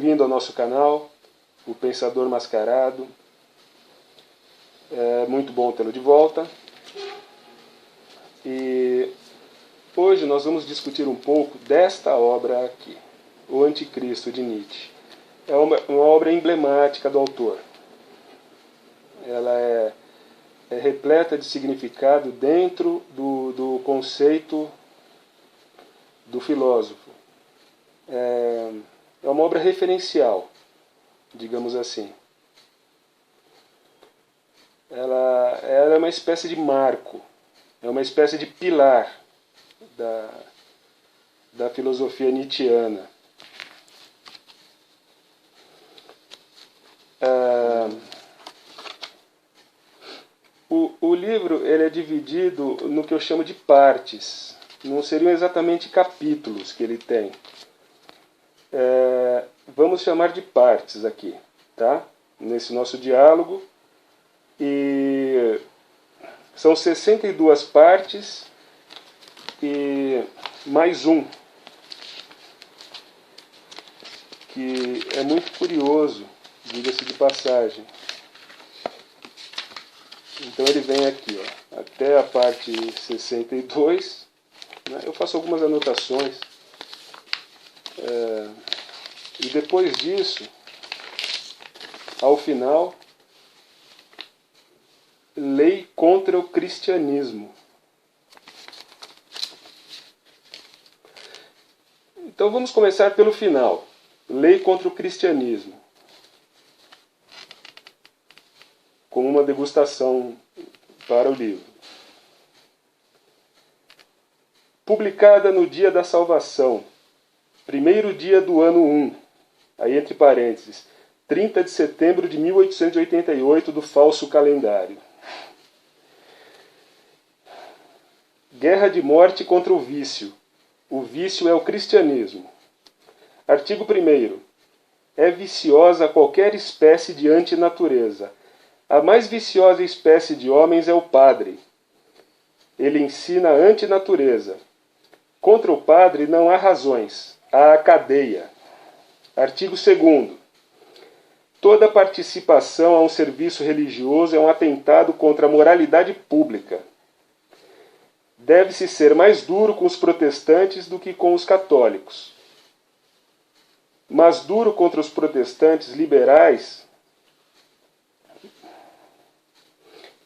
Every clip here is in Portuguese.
bem-vindo ao nosso canal, o Pensador Mascarado. É muito bom tê-lo de volta. E hoje nós vamos discutir um pouco desta obra aqui, O Anticristo, de Nietzsche. É uma obra emblemática do autor. Ela é repleta de significado dentro do conceito do filósofo. É uma obra referencial, digamos assim. Ela é uma espécie de marco, é uma espécie de pilar da filosofia nietzschiana. O livro ele é dividido no que eu chamo de partes. Não seriam exatamente capítulos que ele tem. Vamos chamar de partes aqui, tá? Nesse nosso diálogo. E são 62 partes e mais um, que é muito curioso, diga-se de passagem. Então ele vem aqui, ó, até a parte 62, né? Eu faço algumas anotações. E depois disso, ao final, lei contra o cristianismo. Então vamos começar pelo final. Lei contra o cristianismo. Com uma degustação para o livro. Publicada no dia da salvação, primeiro dia do ano 1, aí entre parênteses, 30 de setembro de 1888 do falso calendário. Guerra de morte contra o vício. O vício é o cristianismo. Artigo 1º. É viciosa qualquer espécie de antinatureza. A mais viciosa espécie de homens é o padre. Ele ensina a antinatureza. Contra o padre não há razões, há a cadeia. Artigo 2º. Toda participação a um serviço religioso é um atentado contra a moralidade pública. Deve-se ser mais duro com os protestantes do que com os católicos. Mas duro contra os protestantes liberais,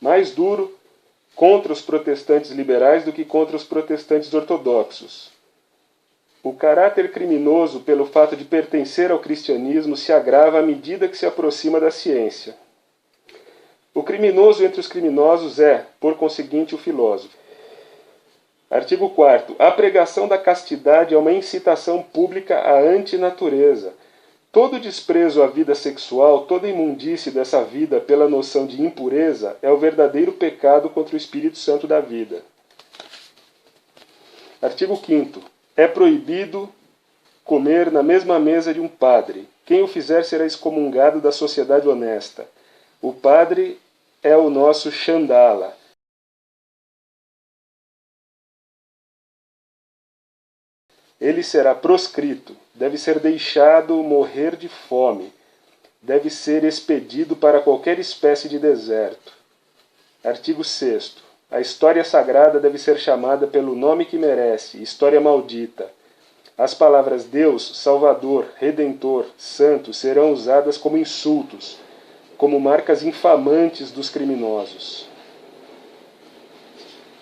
mais duro contra os protestantes liberais do que contra os protestantes ortodoxos. O caráter criminoso pelo fato de pertencer ao cristianismo se agrava à medida que se aproxima da ciência. O criminoso entre os criminosos é, por conseguinte, o filósofo. Artigo 4º. A pregação da castidade é uma incitação pública à antinatureza. Todo desprezo à vida sexual, toda imundície dessa vida pela noção de impureza é o verdadeiro pecado contra o Espírito Santo da vida. Artigo 5º. É proibido comer na mesma mesa de um padre. Quem o fizer será excomungado da sociedade honesta. O padre é o nosso Chandala. Ele será proscrito, deve ser deixado morrer de fome, deve ser expedido para qualquer espécie de deserto. Artigo 6º. A história sagrada deve ser chamada pelo nome que merece, história maldita. As palavras Deus, Salvador, Redentor, Santo serão usadas como insultos, como marcas infamantes dos criminosos.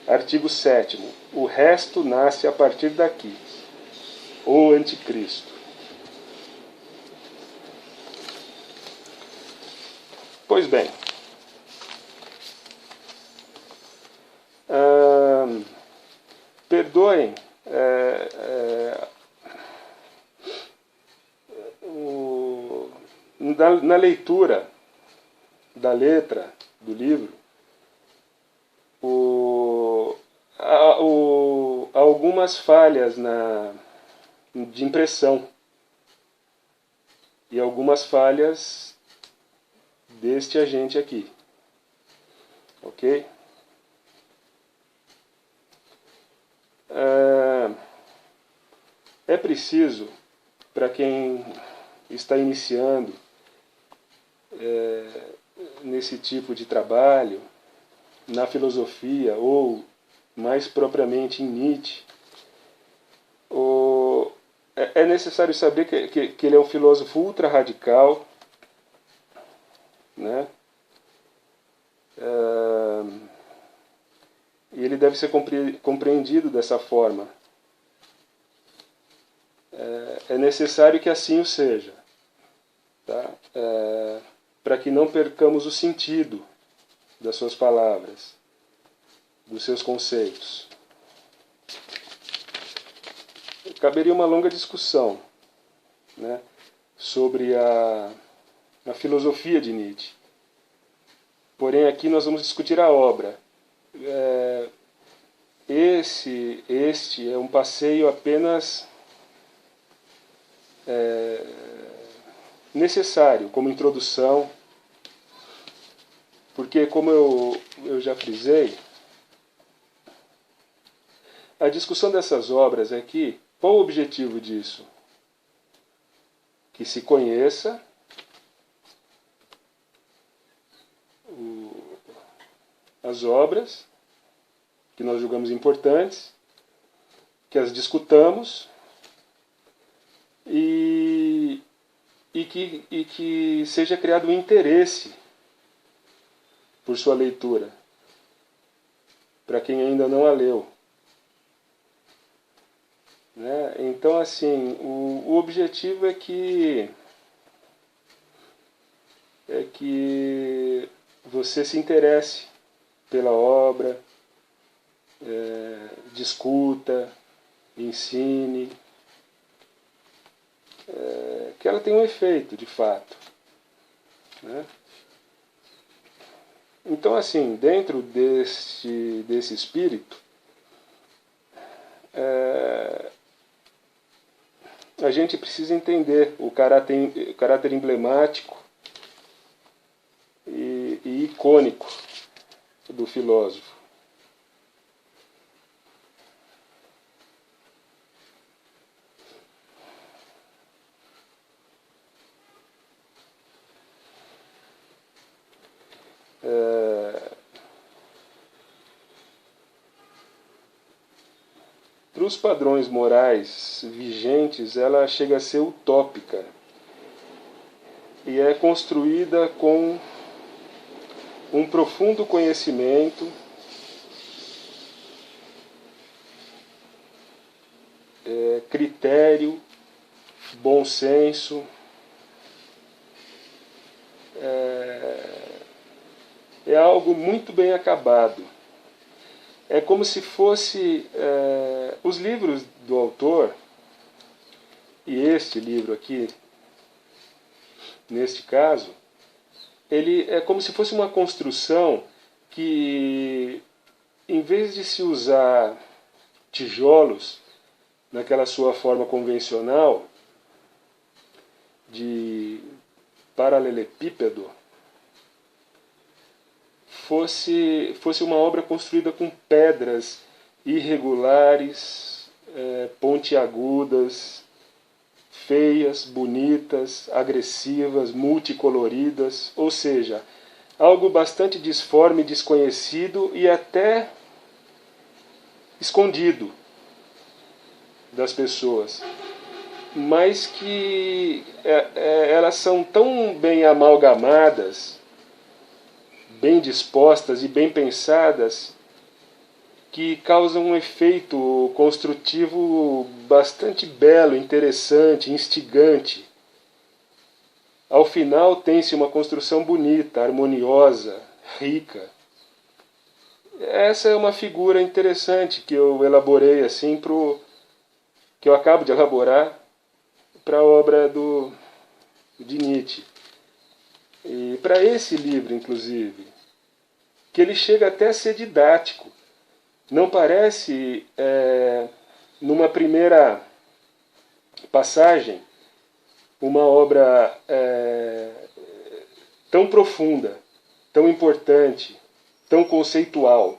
Artigo 7º. O resto nasce a partir daqui. O Anticristo. Pois bem, perdoem na leitura da letra do livro, há algumas falhas de impressão e algumas falhas deste agente aqui, ok? É preciso, para quem está iniciando nesse tipo de trabalho, na filosofia, ou mais propriamente em Nietzsche, é necessário saber que ele é um filósofo ultra-radical, né? E ele deve ser compreendido dessa forma. É necessário que assim o seja, tá? Para que não percamos o sentido das suas palavras, dos seus conceitos. Caberia uma longa discussão, né, sobre a filosofia de Nietzsche. Porém, aqui nós vamos discutir a obra. Este é um passeio apenas necessário como introdução, porque, como eu já frisei, a discussão dessas obras aqui, qual o objetivo disso? Que se conheça as obras que nós julgamos importantes, que as discutamos e que seja criado um interesse por sua leitura, para quem ainda não a leu. Né? Então, assim, o objetivo é que você se interesse pela obra, discuta, ensine, que ela tenha um efeito, de fato. Né? Então, assim, dentro desse espírito, a gente precisa entender o caráter emblemático e icônico do filósofo. Para os padrões morais vigentes, ela chega a ser utópica e é construída com um profundo conhecimento, critério, bom senso, é algo muito bem acabado. É como se fosse os livros do autor, e este livro aqui, neste caso, ele é como se fosse uma construção que, em vez de se usar tijolos naquela sua forma convencional de paralelepípedo, fosse uma obra construída com pedras irregulares, pontiagudas, feias, bonitas, agressivas, multicoloridas, ou seja, algo bastante disforme, desconhecido e até escondido das pessoas, mas que elas são tão bem amalgamadas, bem dispostas e bem pensadas, que causam um efeito construtivo bastante belo, interessante, instigante. Ao final tem-se uma construção bonita, harmoniosa, rica. Essa é uma figura interessante que eu elaborei assim que eu acabo de elaborar para a obra de Nietzsche. E para esse livro, inclusive, que ele chega até a ser didático. Não parece, numa primeira passagem, uma obra tão profunda, tão importante, tão conceitual.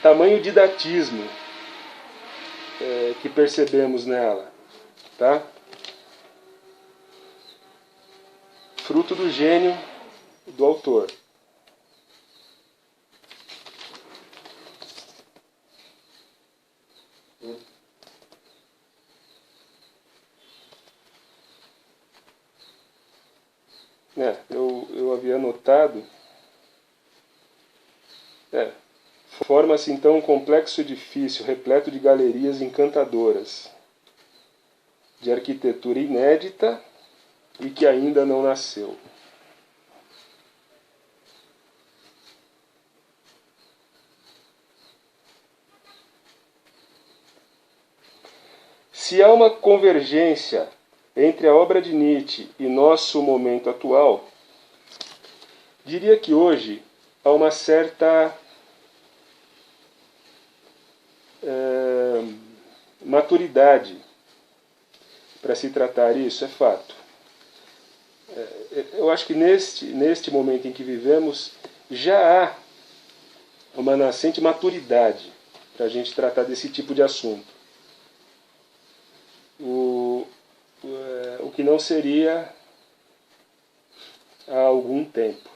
Tamanho didatismo que percebemos nela. tá? Fruto do gênio do autor. Eu havia notado. Forma-se então um complexo edifício repleto de galerias encantadoras, de arquitetura inédita e que ainda não nasceu. Se há uma convergência entre a obra de Nietzsche e nosso momento atual, diria que hoje há uma certa maturidade para se tratar isso, é fato. Eu acho que neste momento em que vivemos já há uma nascente maturidade para a gente tratar desse tipo de assunto. O que não seria há algum tempo.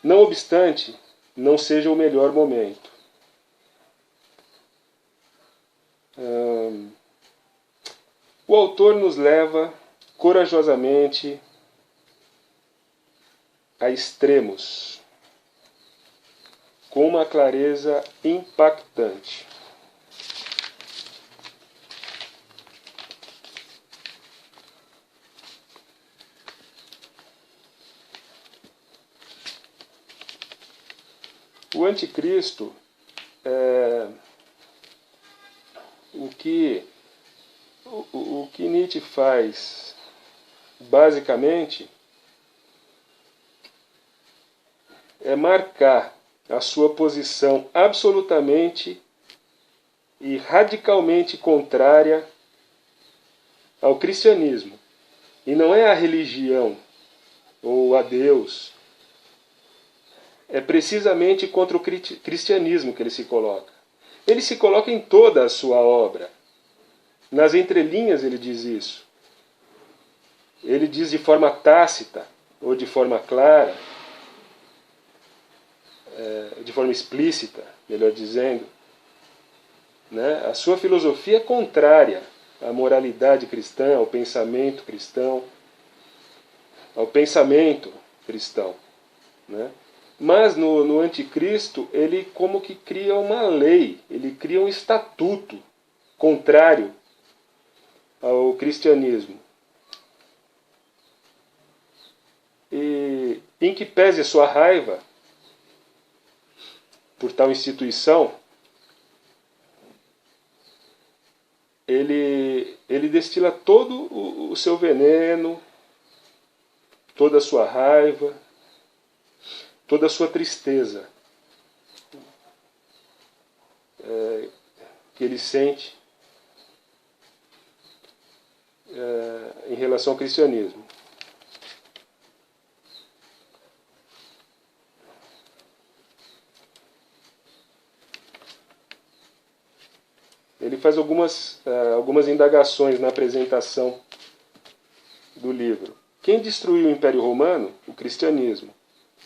Não obstante, não seja o melhor momento. O autor nos leva corajosamente a extremos, com uma clareza impactante. O anticristo, o que Nietzsche faz, basicamente, é marcar a sua posição absolutamente e radicalmente contrária ao cristianismo. E não é a religião ou a Deus. É precisamente contra o cristianismo que ele se coloca. Ele se coloca em toda a sua obra. Nas entrelinhas ele diz isso. Ele diz de forma tácita ou de forma clara, de forma explícita, melhor dizendo, né? A sua filosofia é contrária à moralidade cristã, ao pensamento cristão, né? Mas no anticristo ele como que cria uma lei, ele cria um estatuto contrário ao cristianismo. E em que pese a sua raiva por tal instituição, ele destila todo o seu veneno, toda a sua raiva, toda a sua tristeza que ele sente em relação ao cristianismo. Ele faz algumas indagações na apresentação do livro. Quem destruiu o Império Romano? O cristianismo.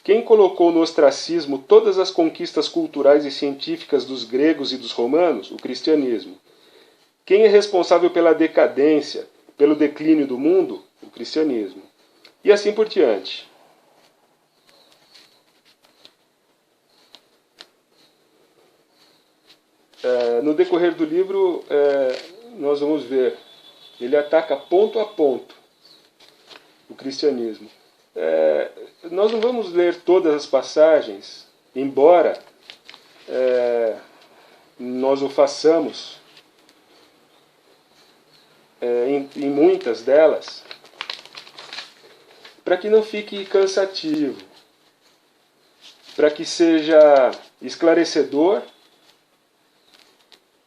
Quem colocou no ostracismo todas as conquistas culturais e científicas dos gregos e dos romanos? O cristianismo. Quem é responsável pela decadência, pelo declínio do mundo? O cristianismo. E assim por diante. No decorrer do livro, nós vamos ver, ele ataca ponto a ponto o cristianismo. Nós não vamos ler todas as passagens, embora nós o façamos em muitas delas, para que não fique cansativo, para que seja esclarecedor,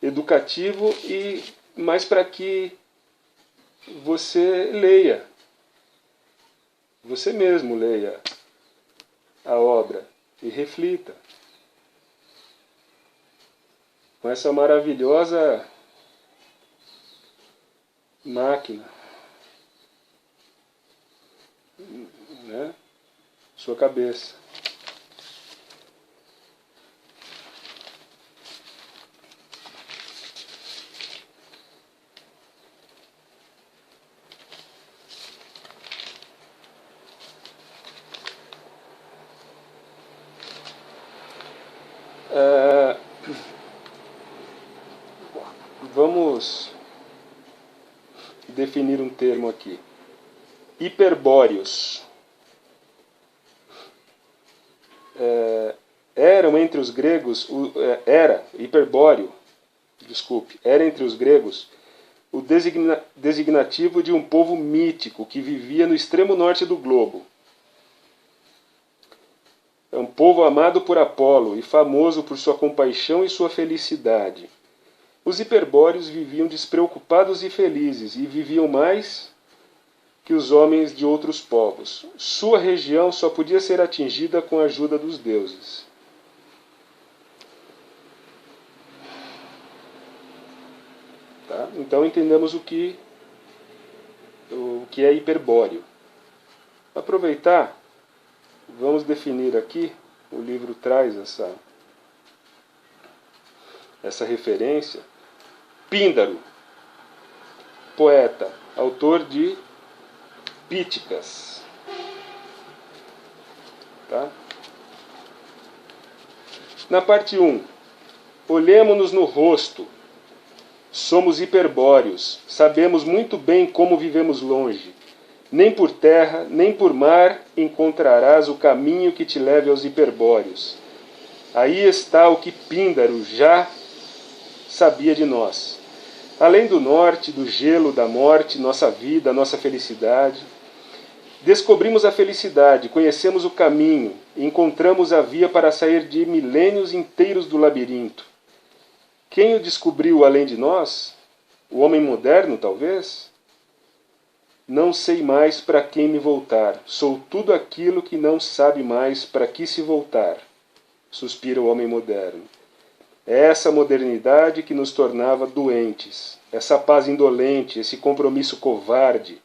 educativo e mais para que você leia, você mesmo leia a obra e reflita. com essa maravilhosa máquina, né? Sua cabeça. Vamos definir um termo aqui. Hiperbóreos. Eram entre os gregos, era entre os gregos o designativo de um povo mítico que vivia no extremo norte do globo. É um povo amado por Apolo e famoso por sua compaixão e sua felicidade. Os hiperbóreos viviam despreocupados e felizes, e viviam mais que os homens de outros povos. Sua região só podia ser atingida com a ajuda dos deuses. Tá? Então entendamos o que é hiperbóreo. Aproveitar, vamos definir aqui, o livro traz essa referência. Píndaro, poeta, autor de Píticas. Tá? Na parte 1, olhemo-nos no rosto. Somos hiperbóreos, sabemos muito bem como vivemos longe. Nem por terra, nem por mar encontrarás o caminho que te leve aos hiperbóreos. Aí está o que Píndaro já sabia de nós. Além do norte, do gelo, da morte, nossa vida, nossa felicidade. Descobrimos a felicidade, conhecemos o caminho, encontramos a via para sair de milênios inteiros do labirinto. Quem o descobriu além de nós? O homem moderno, talvez? Não sei mais para quem me voltar. Sou tudo aquilo que não sabe mais para que se voltar. Suspira o homem moderno. É essa modernidade que nos tornava doentes, essa paz indolente, esse compromisso covarde,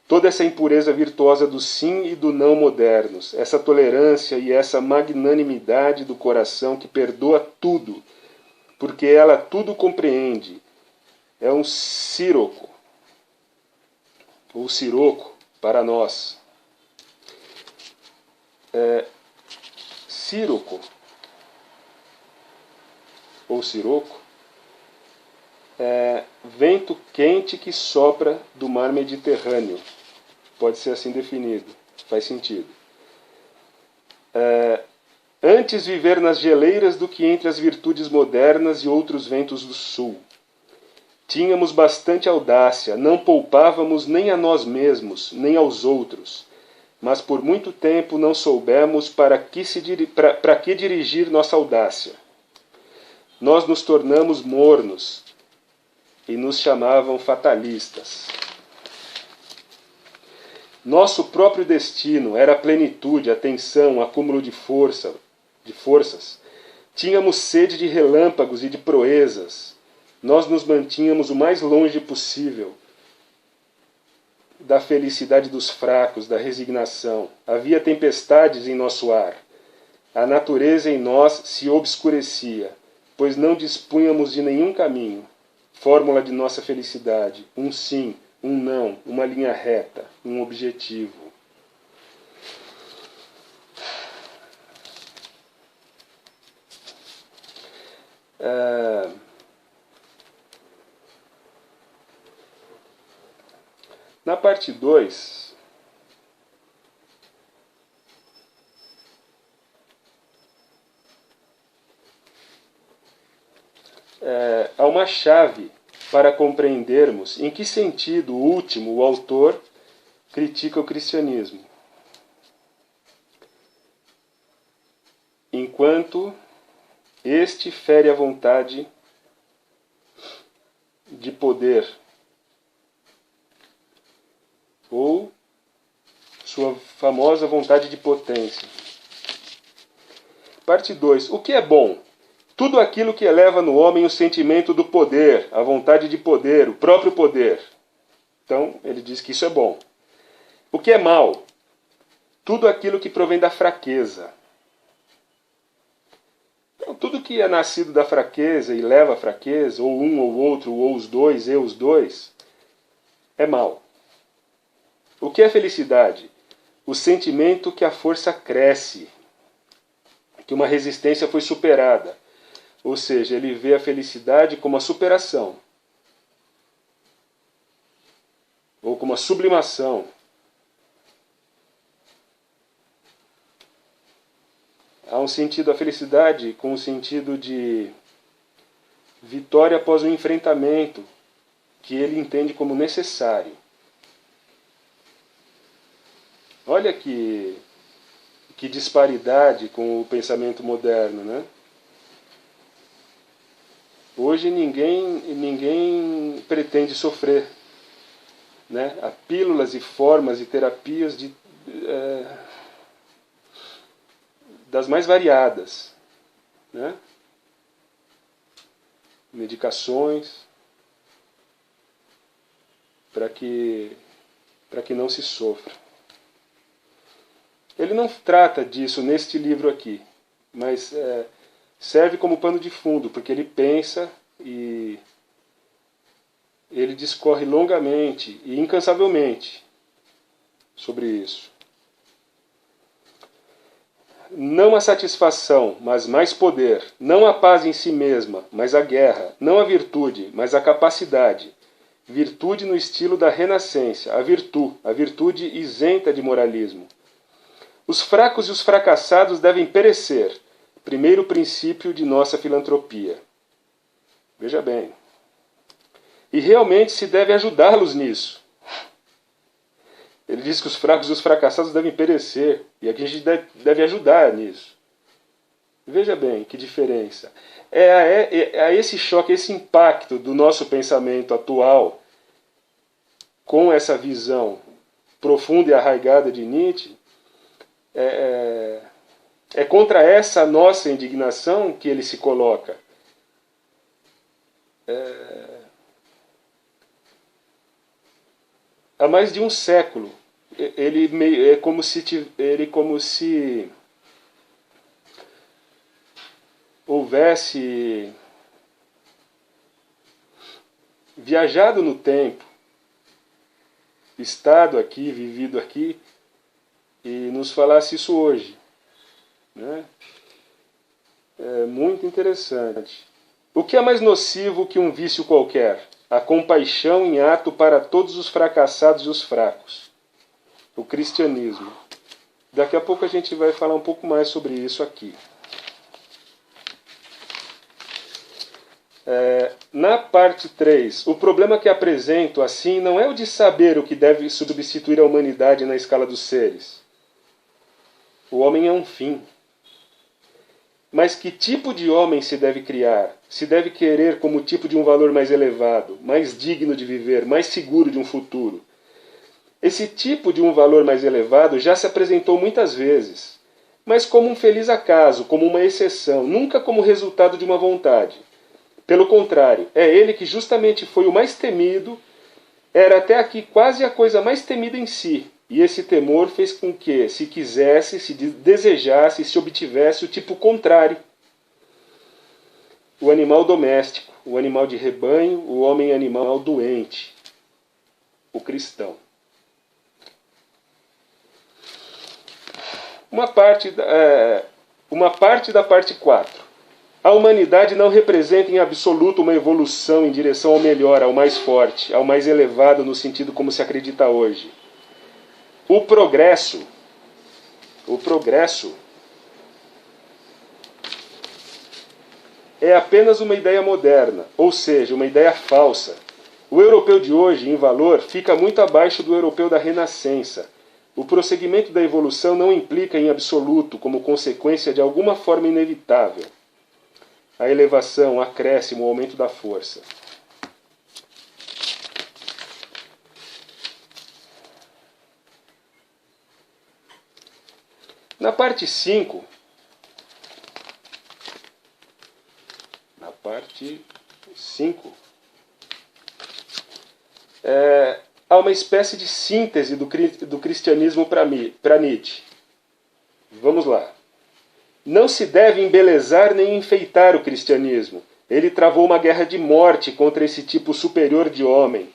toda essa impureza virtuosa do sim e do não modernos, essa tolerância e essa magnanimidade do coração que perdoa tudo, porque ela tudo compreende. É um síroco, ou siroco, para nós. Síroco, ou siroco, vento quente que sopra do mar Mediterrâneo. Pode ser assim definido, faz sentido. Antes viver nas geleiras do que entre as virtudes modernas e outros ventos do sul. Tínhamos bastante audácia, não poupávamos nem a nós mesmos, nem aos outros, mas por muito tempo não soubemos para que dirigir nossa audácia. Nós nos tornamos mornos e nos chamavam fatalistas. Nosso próprio destino era a plenitude, a tensão, o acúmulo de forças. Tínhamos sede de relâmpagos e de proezas. Nós nos mantínhamos o mais longe possível da felicidade dos fracos, da resignação. Havia tempestades em nosso ar. A natureza em nós se obscurecia, pois não dispunhamos de nenhum caminho. Fórmula de nossa felicidade: um sim, um não, uma linha reta, um objetivo. Na parte 2, há uma chave para compreendermos em que sentido último o autor critica o cristianismo. Enquanto este fere a vontade de poder, ou sua famosa vontade de potência. Parte 2. O que é bom? Tudo aquilo que eleva no homem o sentimento do poder, a vontade de poder, o próprio poder. Então, ele diz que isso é bom. O que é mal? Tudo aquilo que provém da fraqueza. Então, tudo que é nascido da fraqueza e leva à fraqueza, ou um ou outro, ou os dois, e os dois, é mal. O que é felicidade? O sentimento que a força cresce, que uma resistência foi superada. Ou seja, ele vê a felicidade como a superação, ou como a sublimação. Há um sentido, a felicidade com o sentido de vitória após um enfrentamento que ele entende como necessário. Olha que disparidade com o pensamento moderno, né? Hoje ninguém pretende sofrer, né? Há pílulas e formas e terapias das mais variadas, né? Medicações para que não se sofra. Ele não trata disso neste livro aqui, mas serve como pano de fundo, porque ele pensa e ele discorre longamente e incansavelmente sobre isso. Não a satisfação, mas mais poder. Não a paz em si mesma, mas a guerra. Não a virtude, mas a capacidade. Virtude no estilo da renascença. A virtude isenta de moralismo. Os fracos e os fracassados devem perecer. Primeiro princípio de nossa filantropia. Veja bem. E realmente se deve ajudá-los nisso. Ele diz que os fracos e os fracassados devem perecer. E aqui a gente deve ajudar nisso. Veja bem que diferença. É esse choque, esse impacto do nosso pensamento atual com essa visão profunda e arraigada de Nietzsche. É contra essa nossa indignação que ele se coloca. Há mais de um século, ele como se houvesse viajado no tempo, estado aqui, vivido aqui, e nos falasse isso hoje, né? É muito interessante. O que é mais nocivo que um vício qualquer? A compaixão em ato para todos os fracassados e os fracos. O cristianismo. Daqui a pouco a gente vai falar um pouco mais sobre isso aqui. Na parte 3, o problema que apresento assim não é o de saber o que deve substituir a humanidade na escala dos seres. O homem é um fim. Mas que tipo de homem se deve criar? Se deve querer como tipo de um valor mais elevado, mais digno de viver, mais seguro de um futuro? Esse tipo de um valor mais elevado já se apresentou muitas vezes, mas como um feliz acaso, como uma exceção, nunca como resultado de uma vontade. Pelo contrário, é ele que justamente foi o mais temido, era até aqui quase a coisa mais temida em si. E esse temor fez com que, se quisesse, se desejasse, se obtivesse o tipo contrário. O animal doméstico, o animal de rebanho, o homem animal doente, o cristão. Uma parte da parte 4. A humanidade não representa em absoluto uma evolução em direção ao melhor, ao mais forte, ao mais elevado no sentido como se acredita hoje. O progresso é apenas uma ideia moderna, ou seja, uma ideia falsa. O europeu de hoje, em valor, fica muito abaixo do europeu da Renascença. O prosseguimento da evolução não implica em absoluto, como consequência de alguma forma inevitável, a elevação, o acréscimo, o aumento da força. Na parte 5, 25, há uma espécie de síntese do cristianismo para Nietzsche. Vamos lá. Não se deve embelezar nem enfeitar o cristianismo. Ele travou uma guerra de morte contra esse tipo superior de homem.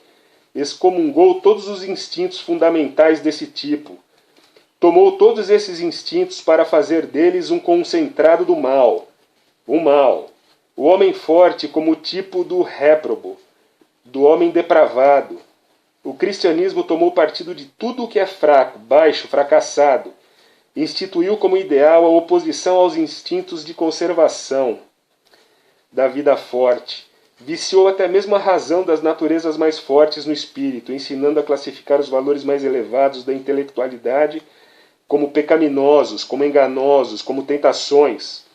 Excomungou todos os instintos fundamentais desse tipo. Tomou todos esses instintos para fazer deles um concentrado do mal. O mal. O homem forte como o tipo do réprobo, do homem depravado. O cristianismo tomou partido de tudo o que é fraco, baixo, fracassado. Instituiu como ideal a oposição aos instintos de conservação da vida forte. Viciou até mesmo a razão das naturezas mais fortes no espírito, ensinando a classificar os valores mais elevados da intelectualidade como pecaminosos, como enganosos, como tentações.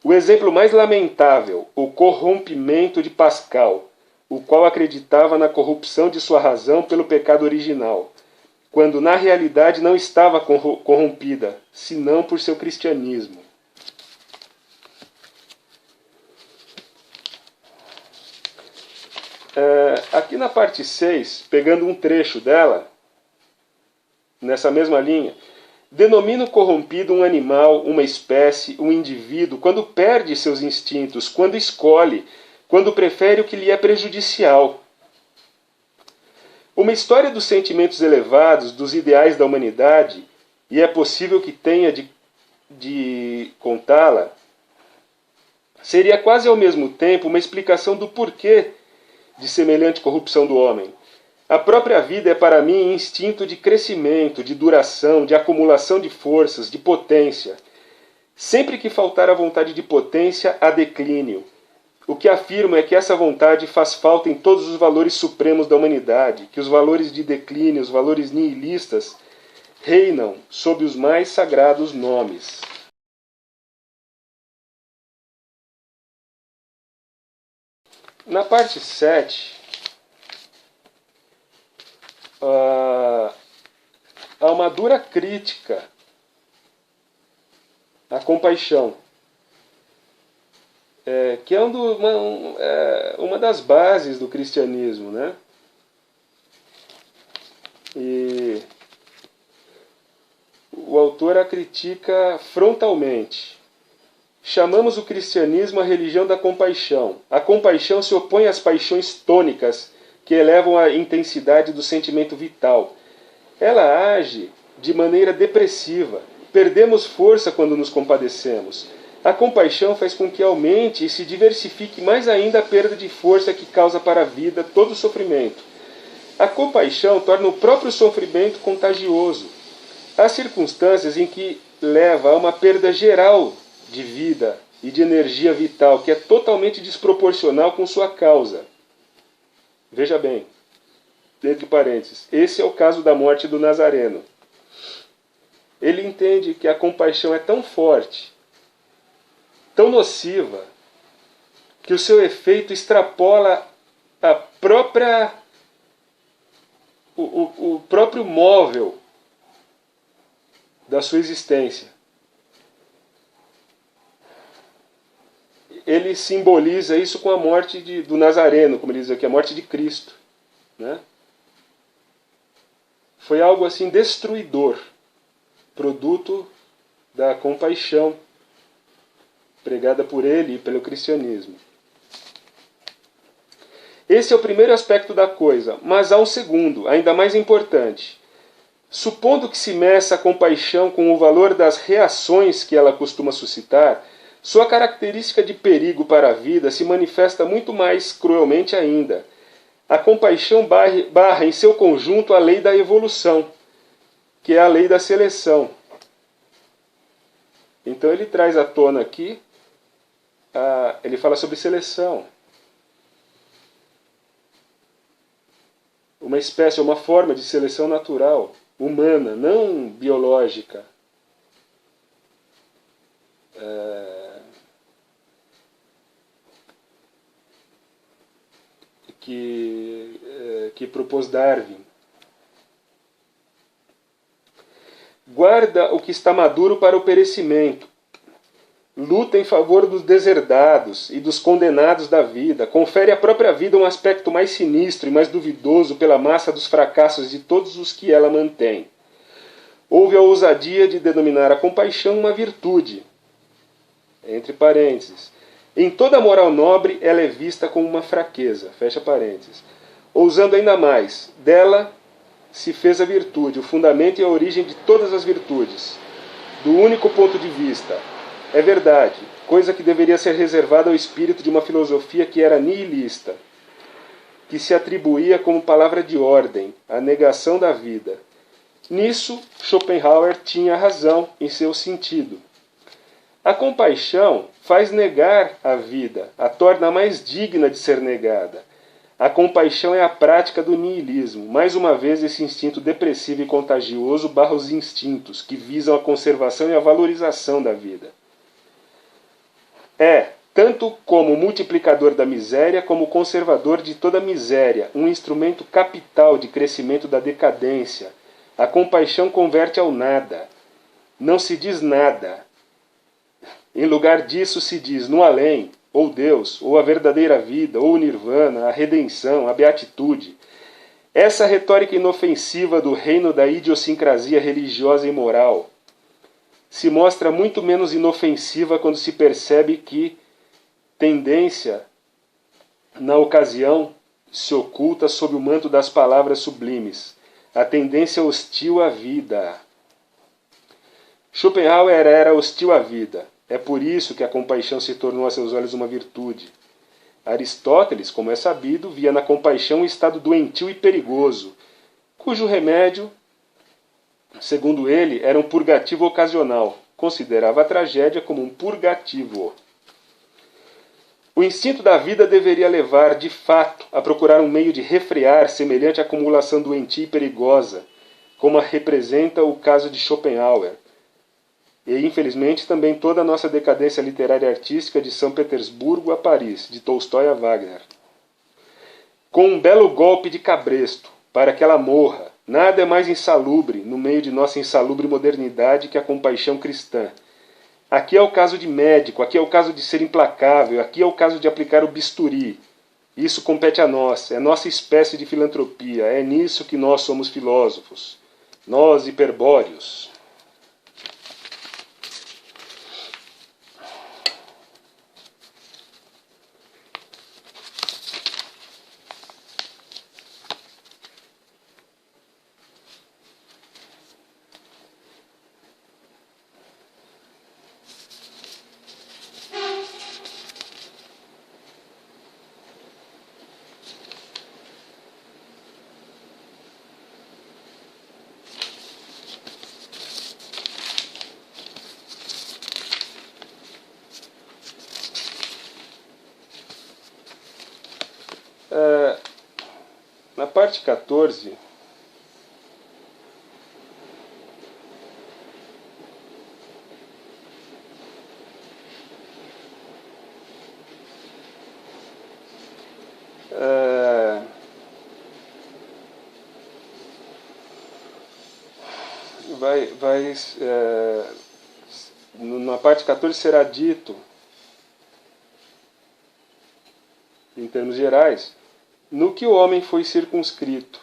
O exemplo mais lamentável, o corrompimento de Pascal, o qual acreditava na corrupção de sua razão pelo pecado original, quando na realidade não estava corrompida, senão por seu cristianismo. Aqui na parte 6, pegando um trecho dela, nessa mesma linha, denomina o corrompido um animal, uma espécie, um indivíduo, quando perde seus instintos, quando escolhe, quando prefere o que lhe é prejudicial. Uma história dos sentimentos elevados, dos ideais da humanidade, e é possível que tenha de contá-la, seria quase ao mesmo tempo uma explicação do porquê de semelhante corrupção do homem. A própria vida é para mim instinto de crescimento, de duração, de acumulação de forças, de potência. Sempre que faltar a vontade de potência, há declínio. O que afirmo é que essa vontade faz falta em todos os valores supremos da humanidade, que os valores de declínio, os valores nihilistas, reinam sob os mais sagrados nomes. Na parte 7, há uma dura crítica à compaixão, que é uma das bases do cristianismo, né? E o autor a critica frontalmente. Chamamos o cristianismo a religião da compaixão. A compaixão se opõe às paixões tônicas que elevam a intensidade do sentimento vital. Ela age de maneira depressiva. Perdemos força quando nos compadecemos. A compaixão faz com que aumente e se diversifique mais ainda a perda de força que causa para a vida todo o sofrimento. A compaixão torna o próprio sofrimento contagioso. Há circunstâncias em que leva a uma perda geral de vida e de energia vital que é totalmente desproporcional com sua causa. Veja bem, entre parênteses, esse é o caso da morte do Nazareno. Ele entende que a compaixão é tão forte, tão nociva, que o seu efeito extrapola a própria, o próprio móvel da sua existência. Ele simboliza isso com a morte do Nazareno, como ele diz aqui, a morte de Cristo, né? Foi algo assim destruidor, produto da compaixão pregada por ele e pelo cristianismo. Esse é o primeiro aspecto da coisa, mas há um segundo, ainda mais importante. Supondo que se meça a compaixão com o valor das reações que ela costuma suscitar, sua característica de perigo para a vida se manifesta muito mais cruelmente ainda. A compaixão barra em seu conjunto a lei da evolução, que é a lei da seleção. Então ele traz à tona aqui, ele fala sobre seleção. Uma espécie, uma forma de seleção natural, humana, não biológica. Que propôs Darwin. Guarda o que está maduro para o perecimento. luta em favor dos deserdados e dos condenados da vida, confere à própria vida um aspecto mais sinistro e mais duvidoso pela massa dos fracassos de todos os que ela mantém. Houve a ousadia de denominar a compaixão uma virtude. Entre parênteses. Em toda moral nobre, ela é vista como uma fraqueza. Fecha parênteses. Ousando ainda mais, dela se fez a virtude, o fundamento e a origem de todas as virtudes. Do único ponto de vista. É verdade, coisa que deveria ser reservada ao espírito de uma filosofia que era nihilista, que se atribuía como palavra de ordem, a negação da vida. Nisso, Schopenhauer tinha razão em seu sentido. A compaixão faz negar a vida, a torna mais digna de ser negada. A compaixão é a prática do niilismo. Mais uma vez, esse instinto depressivo e contagioso barra os instintos que visam a conservação e a valorização da vida. É, tanto como multiplicador da miséria, como conservador de toda miséria, um instrumento capital de crescimento da decadência. A compaixão converte ao nada. Não se diz nada. Em lugar disso se diz no além, ou Deus, ou a verdadeira vida, ou o nirvana, a redenção, a beatitude. Essa retórica inofensiva do reino da idiosincrasia religiosa e moral se mostra muito menos inofensiva quando se percebe que tendência, na ocasião, se oculta sob o manto das palavras sublimes. A tendência hostil à vida. Schopenhauer era hostil à vida. É por isso que a compaixão se tornou a seus olhos uma virtude. Aristóteles, como é sabido, via na compaixão um estado doentio e perigoso, cujo remédio, segundo ele, era um purgativo ocasional. Considerava a tragédia como um purgativo. O instinto da vida deveria levar, de fato, a procurar um meio de refrear semelhante acumulação doentia e perigosa, como a representa o caso de Schopenhauer. E, infelizmente, também toda a nossa decadência literária e artística de São Petersburgo a Paris, de Tolstói a Wagner. Com um belo golpe de cabresto, para que ela morra, nada é mais insalubre, no meio de nossa insalubre modernidade, que a compaixão cristã. Aqui é o caso de médico, aqui é o caso de ser implacável, aqui é o caso de aplicar o bisturi. Isso compete a nós, é nossa espécie de filantropia, é nisso que nós somos filósofos. Nós, hiperbóreos. Na parte 14, na parte 14 será dito, em termos gerais, no que o homem foi circunscrito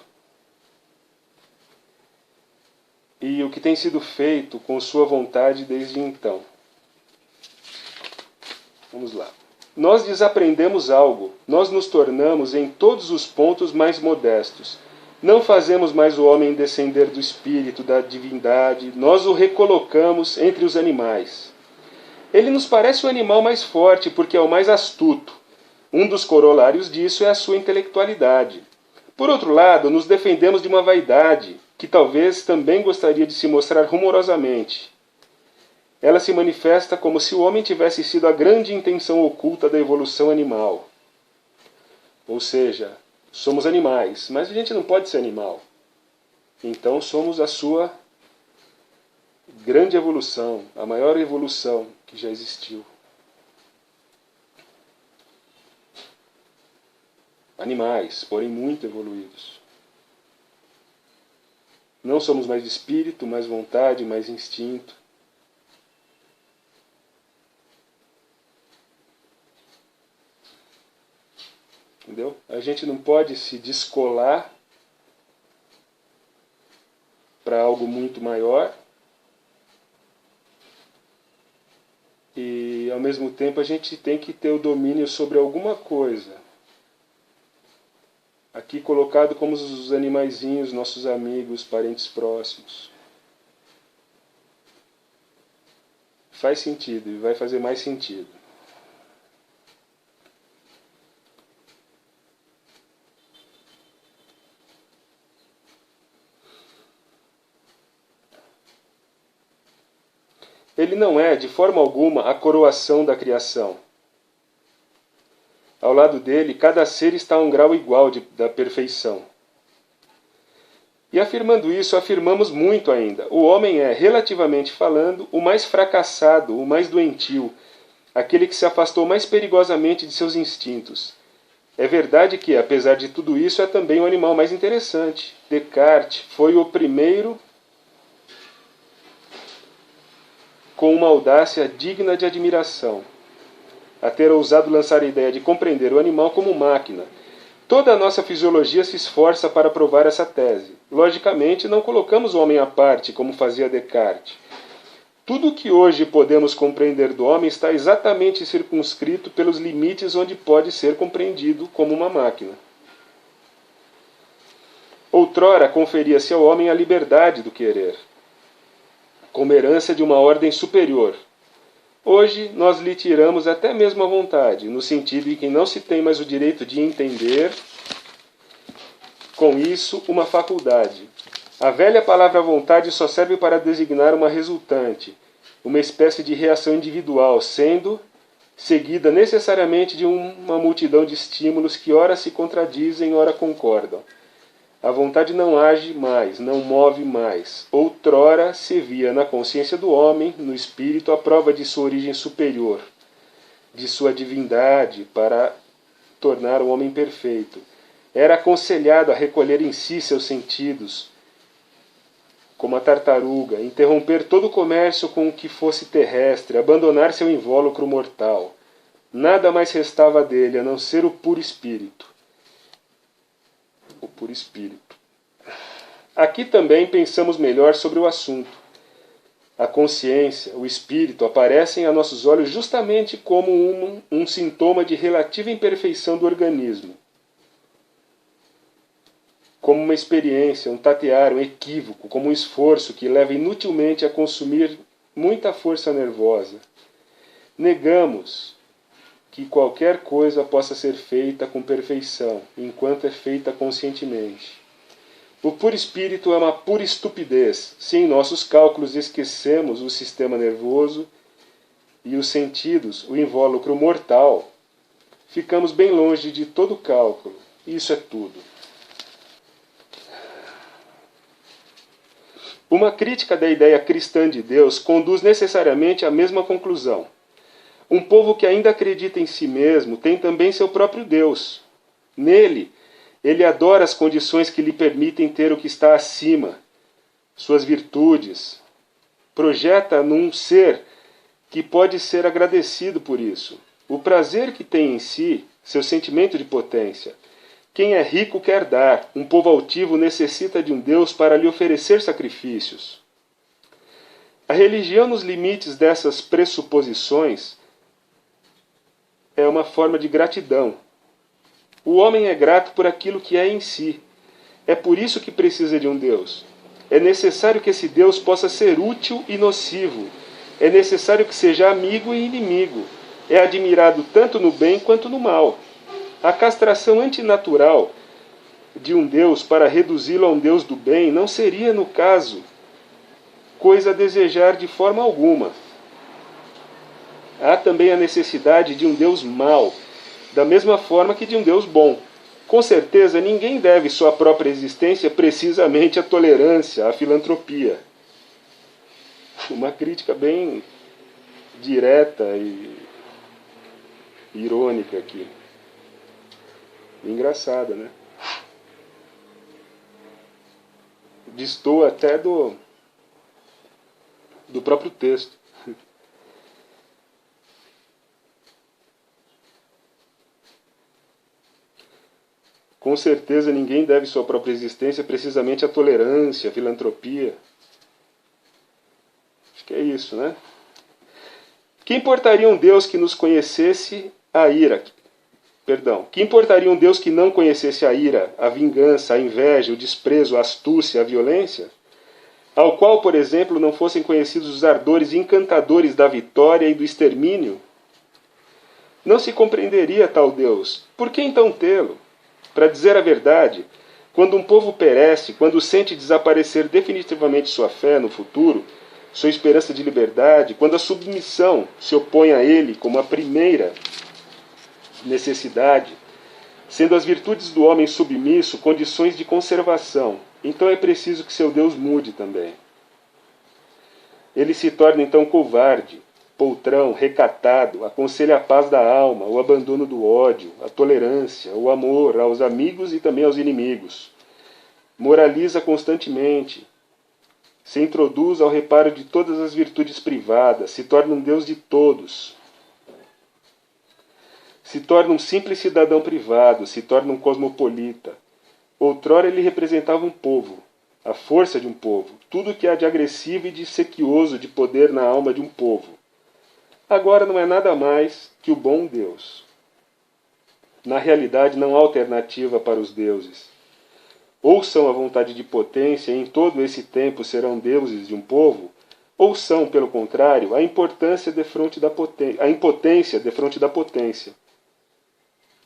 e o que tem sido feito com sua vontade desde então. Vamos lá. Nós desaprendemos algo, nós nos tornamos em todos os pontos mais modestos. Não fazemos mais o homem descender do espírito, da divindade, nós o recolocamos entre os animais. Ele nos parece o animal mais forte porque é o mais astuto. Um dos corolários disso é a sua intelectualidade. Por outro lado, nos defendemos de uma vaidade, que talvez também gostaria de se mostrar rumorosamente. Ela se manifesta como se o homem tivesse sido a grande intenção oculta da evolução animal. Ou seja, somos animais, mas a gente não pode ser animal. Então somos a sua grande evolução, a maior evolução que já existiu. Animais, porém muito evoluídos. Não somos mais espírito, mais vontade, mais instinto. Entendeu? A gente não pode se descolar para algo muito maior e, ao mesmo tempo, a gente tem que ter o domínio sobre alguma coisa. Aqui colocado como os animaizinhos, nossos amigos, parentes próximos. Faz sentido e vai fazer mais sentido. Ele não é, de forma alguma, a coroação da criação. Ao lado dele, cada ser está a um grau igual da perfeição. E afirmando isso, afirmamos muito ainda. O homem é, relativamente falando, o mais fracassado, o mais doentio, aquele que se afastou mais perigosamente de seus instintos. É verdade que, apesar de tudo isso, é também o animal mais interessante. Descartes foi o primeiro com uma audácia digna de admiração, a ter ousado lançar a ideia de compreender o animal como máquina. Toda a nossa fisiologia se esforça para provar essa tese. Logicamente, não colocamos o homem à parte, como fazia Descartes. Tudo o que hoje podemos compreender do homem está exatamente circunscrito pelos limites onde pode ser compreendido como uma máquina. Outrora conferia-se ao homem a liberdade do querer, como herança de uma ordem superior. Hoje nós lhe tiramos até mesmo a vontade, no sentido em que não se tem mais o direito de entender, com isso, uma faculdade. A velha palavra vontade só serve para designar uma resultante, uma espécie de reação individual, sendo seguida necessariamente de uma multidão de estímulos que ora se contradizem, ora concordam. A vontade não age mais, não move mais. Outrora se via na consciência do homem, no espírito, a prova de sua origem superior, de sua divindade, para tornar o homem perfeito. Era aconselhado a recolher em si seus sentidos, como a tartaruga, interromper todo o comércio com o que fosse terrestre, abandonar seu invólucro mortal. Nada mais restava dele, a não ser o puro espírito. O puro espírito. Aqui também pensamos melhor sobre o assunto. A consciência, o espírito, aparecem a nossos olhos justamente como um sintoma de relativa imperfeição do organismo. Como uma experiência, um tatear, um equívoco, como um esforço que leva inutilmente a consumir muita força nervosa. Negamos que qualquer coisa possa ser feita com perfeição, enquanto é feita conscientemente. O puro espírito é uma pura estupidez, se em nossos cálculos esquecemos o sistema nervoso e os sentidos, o invólucro mortal, ficamos bem longe de todo cálculo. Isso é tudo. Uma crítica da ideia cristã de Deus conduz necessariamente à mesma conclusão. Um povo que ainda acredita em si mesmo tem também seu próprio Deus. Nele, ele adora as condições que lhe permitem ter o que está acima, suas virtudes. Projeta num ser que pode ser agradecido por isso. O prazer que tem em si, seu sentimento de potência. Quem é rico quer dar. Um povo altivo necessita de um Deus para lhe oferecer sacrifícios. A religião, nos limites dessas pressuposições, é uma forma de gratidão. O homem é grato por aquilo que é em si. É por isso que precisa de um Deus. É necessário que esse Deus possa ser útil e nocivo. É necessário que seja amigo e inimigo. É admirado tanto no bem quanto no mal. A castração antinatural de um Deus para reduzi-lo a um Deus do bem não seria, no caso, coisa a desejar de forma alguma. Há também a necessidade de um Deus mau, da mesma forma que de um Deus bom. Com certeza, ninguém deve sua própria existência precisamente à tolerância, à filantropia. Uma crítica bem direta e irônica aqui. Engraçada, né? Destoa até do próprio texto. Com certeza ninguém deve sua própria existência precisamente à tolerância, à filantropia. Acho que é isso, né? Que importaria um Deus que nos conhecesse a ira? Perdão. Que importaria um Deus que não conhecesse a ira, a vingança, a inveja, o desprezo, a astúcia, a violência? Ao qual, por exemplo, não fossem conhecidos os ardores encantadores da vitória e do extermínio? Não se compreenderia tal Deus. Por que então tê-lo? Para dizer a verdade, quando um povo perece, quando sente desaparecer definitivamente sua fé no futuro, sua esperança de liberdade, quando a submissão se opõe a ele como a primeira necessidade, sendo as virtudes do homem submisso condições de conservação, então é preciso que seu Deus mude também. Ele se torna então covarde, poltrão, recatado, aconselha a paz da alma, o abandono do ódio, a tolerância, o amor aos amigos e também aos inimigos. Moraliza constantemente, se introduz ao reparo de todas as virtudes privadas, se torna um Deus de todos. Se torna um simples cidadão privado, se torna um cosmopolita. Outrora ele representava um povo, a força de um povo, tudo que há de agressivo e de sequioso de poder na alma de um povo. Agora não é nada mais que o bom Deus. Na realidade não há alternativa para os deuses. Ou são a vontade de potência, e em todo esse tempo serão deuses de um povo, ou são, pelo contrário, a impotência defronte da potência.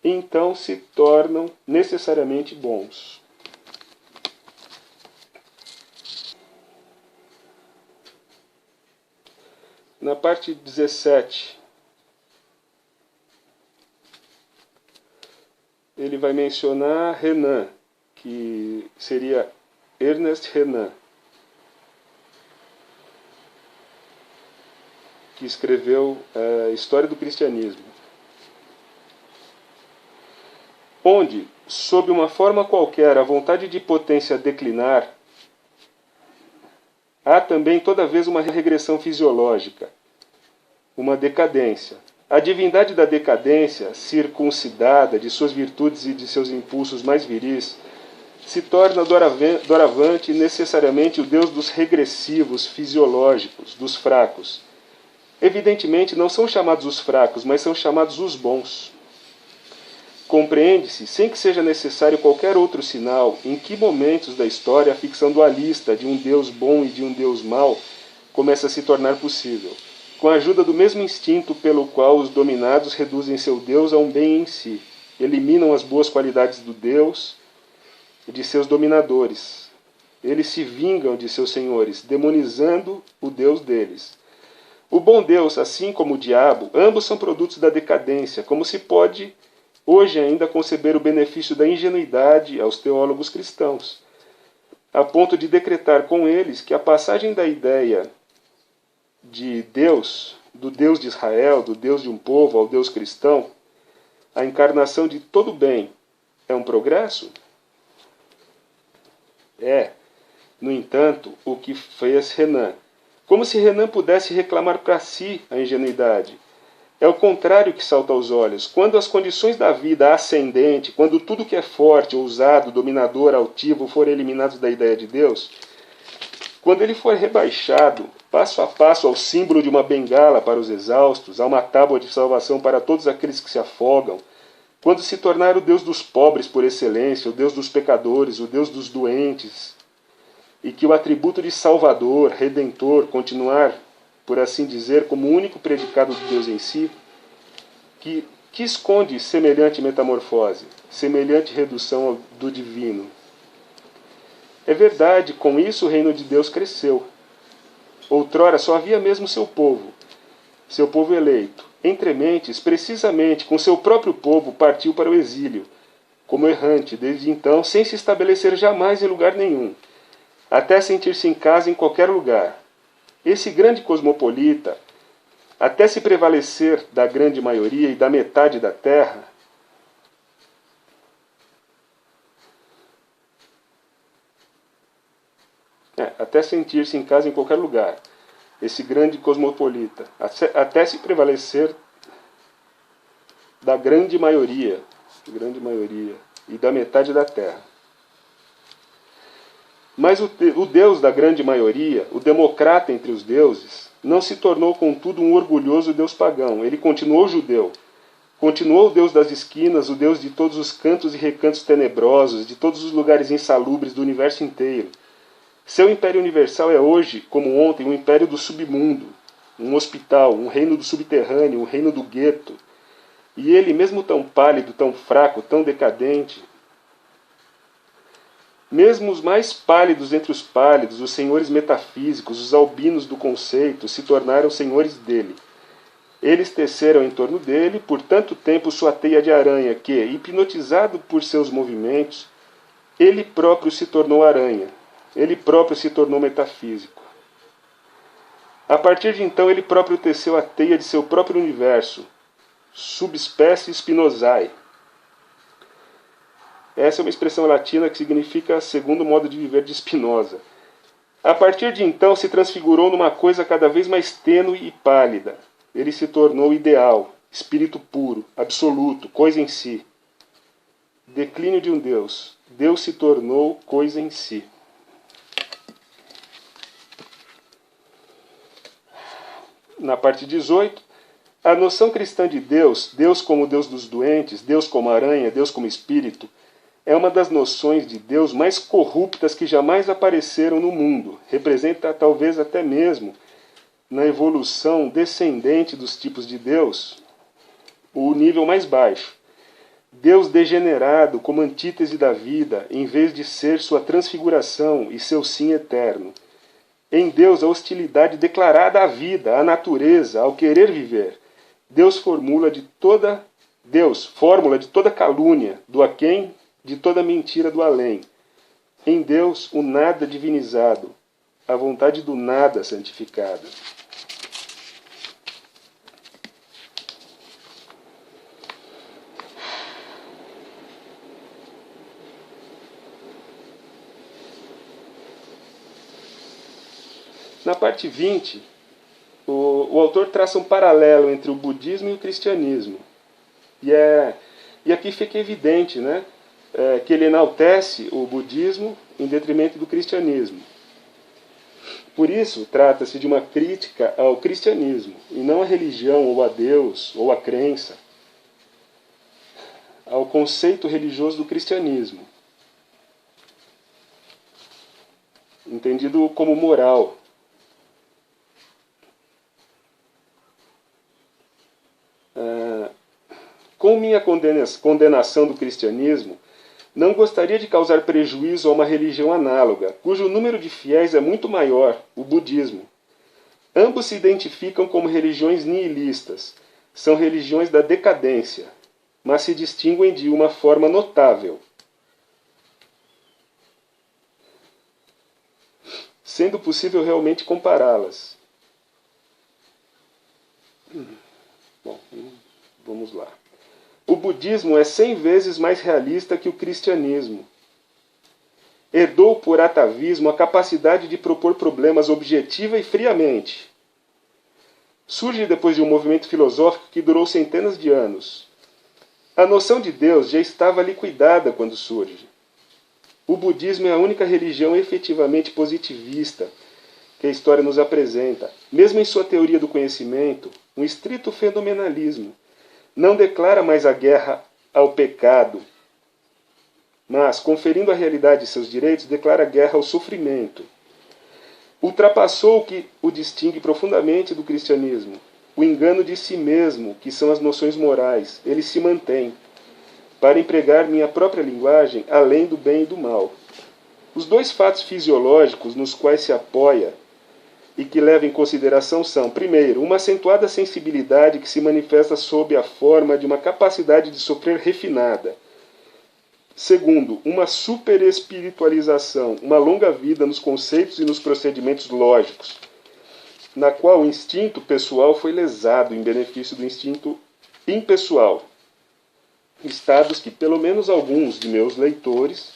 E então se tornam necessariamente bons. Na parte 17, ele vai mencionar Renan, que seria Ernest Renan, que escreveu a História do Cristianismo, onde, sob uma forma qualquer, a vontade de potência declinar, há também toda vez uma regressão fisiológica, uma decadência. A divindade da decadência, circuncidada de suas virtudes e de seus impulsos mais viris, se torna doravante necessariamente o Deus dos regressivos fisiológicos, dos fracos. Evidentemente não são chamados os fracos, mas são chamados os bons. Compreende-se, sem que seja necessário qualquer outro sinal, em que momentos da história a ficção dualista de um Deus bom e de um Deus mau começa a se tornar possível, com a ajuda do mesmo instinto pelo qual os dominados reduzem seu Deus a um bem em si, eliminam as boas qualidades do Deus e de seus dominadores. Eles se vingam de seus senhores, demonizando o Deus deles. O bom Deus, assim como o diabo, ambos são produtos da decadência, como se pode hoje ainda conceber o benefício da ingenuidade aos teólogos cristãos, a ponto de decretar com eles que a passagem da ideia de Deus, do Deus de Israel, do Deus de um povo ao Deus cristão, a encarnação de todo bem, é um progresso? É, no entanto, o que fez Renan. Como se Renan pudesse reclamar para si a ingenuidade. É o contrário que salta aos olhos. Quando as condições da vida ascendente, quando tudo que é forte, ousado, dominador, altivo for eliminado da ideia de Deus, quando ele for rebaixado, passo a passo, ao símbolo de uma bengala para os exaustos, a uma tábua de salvação para todos aqueles que se afogam, quando se tornar o Deus dos pobres por excelência, o Deus dos pecadores, o Deus dos doentes, e que o atributo de Salvador, Redentor, continuar, por assim dizer, como o único predicado de Deus em si, que esconde semelhante metamorfose, semelhante redução do divino. É verdade, com isso o reino de Deus cresceu. Outrora só havia mesmo seu povo eleito. Entre mentes, precisamente com seu próprio povo, partiu para o exílio, como errante, desde então, sem se estabelecer jamais em lugar nenhum, até sentir-se em casa em qualquer lugar. Esse grande cosmopolita, até se prevalecer da grande maioria e da metade da terra, até sentir-se em casa em qualquer lugar, esse grande cosmopolita, até se prevalecer da grande maioria, e da metade da terra. Mas o Deus da grande maioria, o democrata entre os deuses, não se tornou, contudo, um orgulhoso Deus pagão. Ele continuou judeu. Continuou o Deus das esquinas, o Deus de todos os cantos e recantos tenebrosos, de todos os lugares insalubres do universo inteiro. Seu império universal é hoje, como ontem, um império do submundo, um hospital, um reino do subterrâneo, um reino do gueto. E ele, mesmo tão pálido, tão fraco, tão decadente, mesmo os mais pálidos entre os pálidos, os senhores metafísicos, os albinos do conceito, se tornaram senhores dele. Eles teceram em torno dele por tanto tempo sua teia de aranha que, hipnotizado por seus movimentos, ele próprio se tornou aranha. Ele próprio se tornou metafísico. A partir de então, ele próprio teceu a teia de seu próprio universo, subespécie Spinozae. Essa é uma expressão latina que significa segundo modo de viver de Spinoza. A partir de então, se transfigurou numa coisa cada vez mais tênue e pálida. Ele se tornou ideal, espírito puro, absoluto, coisa em si. Declínio de um Deus. Deus se tornou coisa em si. Na parte 18, a noção cristã de Deus, Deus como Deus dos doentes, Deus como aranha, Deus como espírito, é uma das noções de Deus mais corruptas que jamais apareceram no mundo. Representa talvez até mesmo, na evolução descendente dos tipos de Deus, o nível mais baixo. Deus degenerado como antítese da vida, em vez de ser sua transfiguração e seu sim eterno. Em Deus, a hostilidade declarada à vida, à natureza, ao querer viver. Deus fórmula de toda calúnia, do aquém, de toda mentira do além. Em Deus, o nada divinizado, a vontade do nada santificada. Na parte 20, o autor traça um paralelo entre o budismo e o cristianismo. E aqui fica evidente, né, que ele enaltece o budismo em detrimento do cristianismo. Por isso, trata-se de uma crítica ao cristianismo, e não à religião, ou a Deus, ou à crença, ao conceito religioso do cristianismo, entendido como moral. Com minha condenação do cristianismo, não gostaria de causar prejuízo a uma religião análoga, cujo número de fiéis é muito maior, o budismo. Ambos se identificam como religiões nihilistas, são religiões da decadência, mas se distinguem de uma forma notável. Sendo possível realmente compará-las. Bom, vamos lá. O budismo é 100 vezes mais realista que o cristianismo. Herdou por atavismo a capacidade de propor problemas objetiva e friamente. Surge depois de um movimento filosófico que durou centenas de anos. A noção de Deus já estava liquidada quando surge. O budismo é a única religião efetivamente positivista que a história nos apresenta, mesmo em sua teoria do conhecimento, um estrito fenomenalismo. Não declara mais a guerra ao pecado, mas, conferindo à realidade seus direitos, declara guerra ao sofrimento. Ultrapassou o que o distingue profundamente do cristianismo, o engano de si mesmo, que são as noções morais. Ele se mantém, para empregar minha própria linguagem, além do bem e do mal. Os dois fatos fisiológicos nos quais se apoia e que leva em consideração são, primeiro, uma acentuada sensibilidade que se manifesta sob a forma de uma capacidade de sofrer refinada. Segundo, uma superespiritualização, uma longa vida nos conceitos e nos procedimentos lógicos, na qual o instinto pessoal foi lesado em benefício do instinto impessoal. Estados que, pelo menos alguns de meus leitores,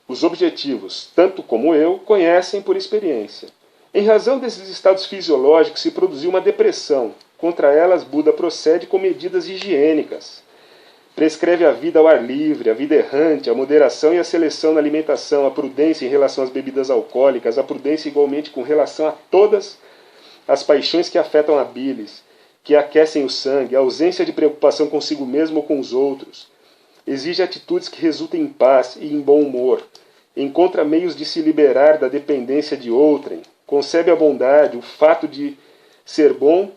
os objetivos, tanto como eu, conhecem por experiência. Em razão desses estados fisiológicos se produziu uma depressão. Contra elas, Buda procede com medidas higiênicas. Prescreve a vida ao ar livre, a vida errante, a moderação e a seleção na alimentação, a prudência em relação às bebidas alcoólicas, a prudência igualmente com relação a todas as paixões que afetam a bilis, que aquecem o sangue, a ausência de preocupação consigo mesmo ou com os outros. Exige atitudes que resultem em paz e em bom humor. Encontra meios de se liberar da dependência de outrem. Concebe a bondade, o fato de ser bom,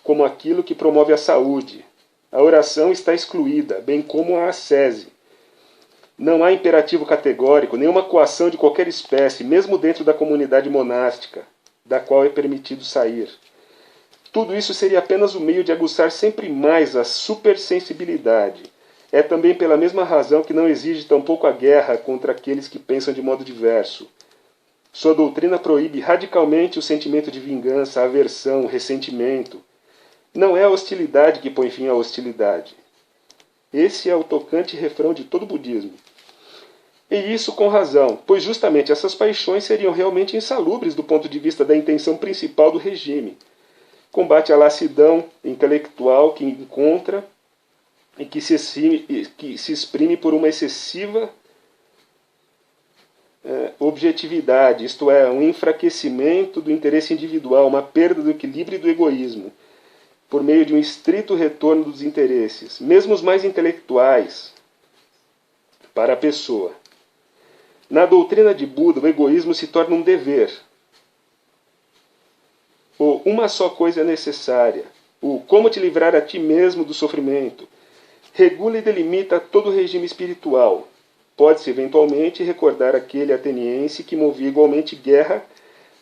como aquilo que promove a saúde. A oração está excluída, bem como a ascese. Não há imperativo categórico, nenhuma coação de qualquer espécie, mesmo dentro da comunidade monástica, da qual é permitido sair. Tudo isso seria apenas o meio de aguçar sempre mais a supersensibilidade. É também pela mesma razão que não exige tampouco a guerra contra aqueles que pensam de modo diverso. Sua doutrina proíbe radicalmente o sentimento de vingança, aversão, ressentimento. Não é a hostilidade que põe fim à hostilidade. Esse é o tocante refrão de todo o budismo. E isso com razão, pois justamente essas paixões seriam realmente insalubres do ponto de vista da intenção principal do regime. Combate à lassidão intelectual que encontra e que se exprime por uma excessiva objetividade, isto é, um enfraquecimento do interesse individual, uma perda do equilíbrio e do egoísmo, por meio de um estrito retorno dos interesses, mesmo os mais intelectuais, para a pessoa. Na doutrina de Buda, o egoísmo se torna um dever. O uma só coisa é necessária. O como te livrar a ti mesmo do sofrimento. Regula e delimita todo o regime espiritual. Pode-se eventualmente recordar aquele ateniense que movia igualmente guerra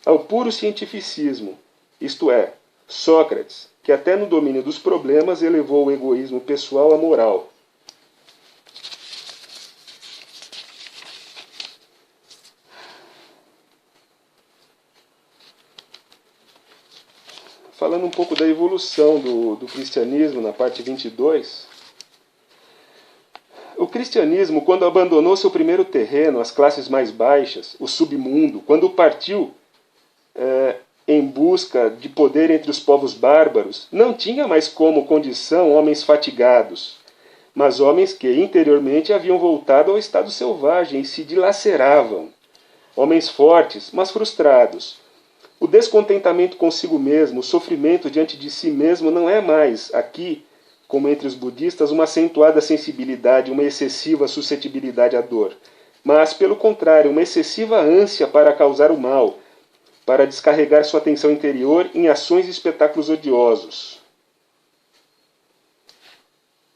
ao puro cientificismo, isto é, Sócrates, que até no domínio dos problemas elevou o egoísmo pessoal à moral. Falando um pouco da evolução do cristianismo na parte 22, o cristianismo, quando abandonou seu primeiro terreno, as classes mais baixas, o submundo, quando partiu em busca de poder entre os povos bárbaros, não tinha mais como condição homens fatigados, mas homens que interiormente haviam voltado ao estado selvagem e se dilaceravam. Homens fortes, mas frustrados. O descontentamento consigo mesmo, o sofrimento diante de si mesmo não é mais, aqui, como entre os budistas, uma acentuada sensibilidade, uma excessiva suscetibilidade à dor, mas, pelo contrário, uma excessiva ânsia para causar o mal, para descarregar sua atenção interior em ações e espetáculos odiosos.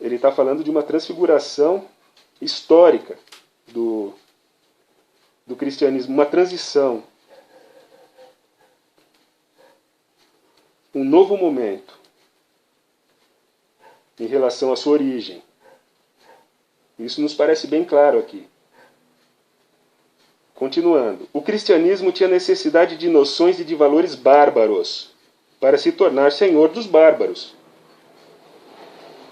Ele está falando de uma transfiguração histórica do cristianismo, uma transição. Um novo momento em relação à sua origem. Isso nos parece bem claro aqui. Continuando. O cristianismo tinha necessidade de noções e de valores bárbaros para se tornar senhor dos bárbaros.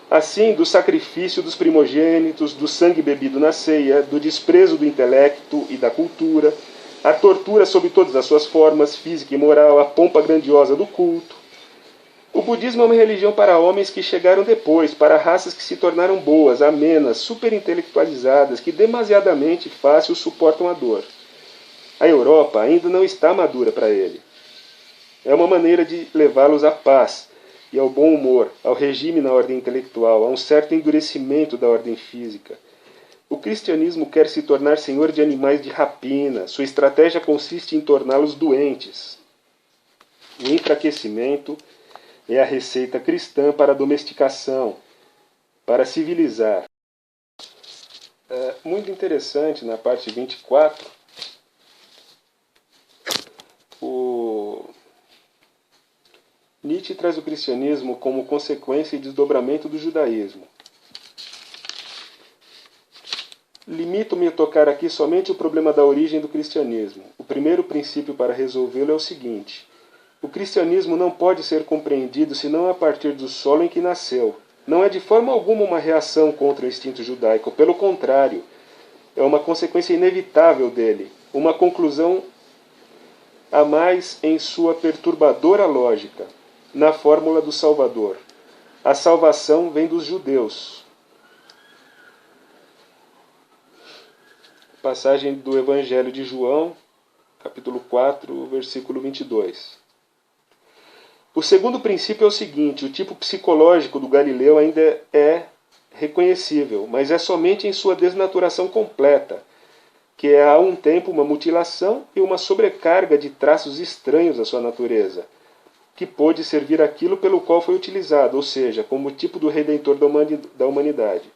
Assim, do sacrifício dos primogênitos, do sangue bebido na ceia, do desprezo do intelecto e da cultura, a tortura sob todas as suas formas, física e moral, a pompa grandiosa do culto. O budismo é uma religião para homens que chegaram depois, para raças que se tornaram boas, amenas, superintelectualizadas, que demasiadamente fácil suportam a dor. A Europa ainda não está madura para ele. É uma maneira de levá-los à paz e ao bom humor, ao regime na ordem intelectual, a um certo endurecimento da ordem física. O cristianismo quer se tornar senhor de animais de rapina. Sua estratégia consiste em torná-los doentes. O enfraquecimento é a receita cristã para a domesticação, para civilizar. É muito interessante, na parte 24, Nietzsche traz o cristianismo como consequência e desdobramento do judaísmo. Limito-me a tocar aqui somente o problema da origem do cristianismo. O primeiro princípio para resolvê-lo é o seguinte: o cristianismo não pode ser compreendido senão a partir do solo em que nasceu. Não é de forma alguma uma reação contra o instinto judaico, pelo contrário, é uma consequência inevitável dele, uma conclusão a mais em sua perturbadora lógica, na fórmula do Salvador. A salvação vem dos judeus. passagem do Evangelho de João, capítulo 4, versículo 22. O segundo princípio é o seguinte: o tipo psicológico do Galileu ainda é reconhecível, mas é somente em sua desnaturação completa, que é a um tempo uma mutilação e uma sobrecarga de traços estranhos à sua natureza, que pôde servir aquilo pelo qual foi utilizado, ou seja, como tipo do redentor da humanidade.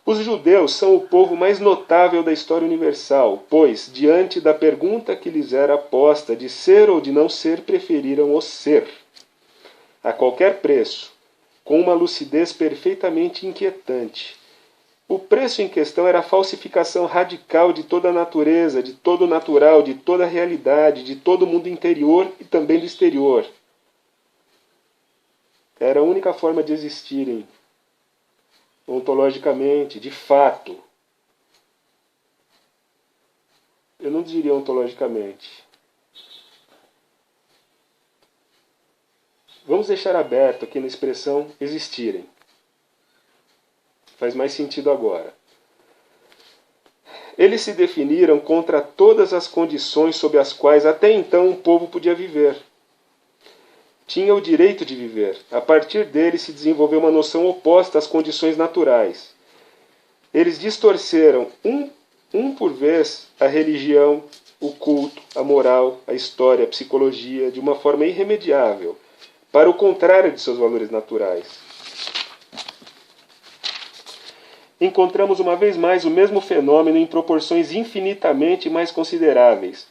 Os judeus são o povo mais notável da história universal, pois, diante da pergunta que lhes era posta de ser ou de não ser, preferiram o ser, a qualquer preço, com uma lucidez perfeitamente inquietante. O preço em questão era a falsificação radical de toda a natureza, de todo o natural, de toda a realidade, de todo o mundo interior e também do exterior. Era a única forma de existirem ontologicamente, de fato. Eu não diria ontologicamente. Vamos deixar aberto aqui na expressão existirem. Faz mais sentido agora. Eles se definiram contra todas as condições sob as quais até então um povo podia viver. Tinha o direito de viver. A partir dele se desenvolveu uma noção oposta às condições naturais. Eles distorceram, um por vez, a religião, o culto, a moral, a história, a psicologia, de uma forma irremediável, para o contrário de seus valores naturais. Encontramos uma vez mais o mesmo fenômeno em proporções infinitamente mais consideráveis,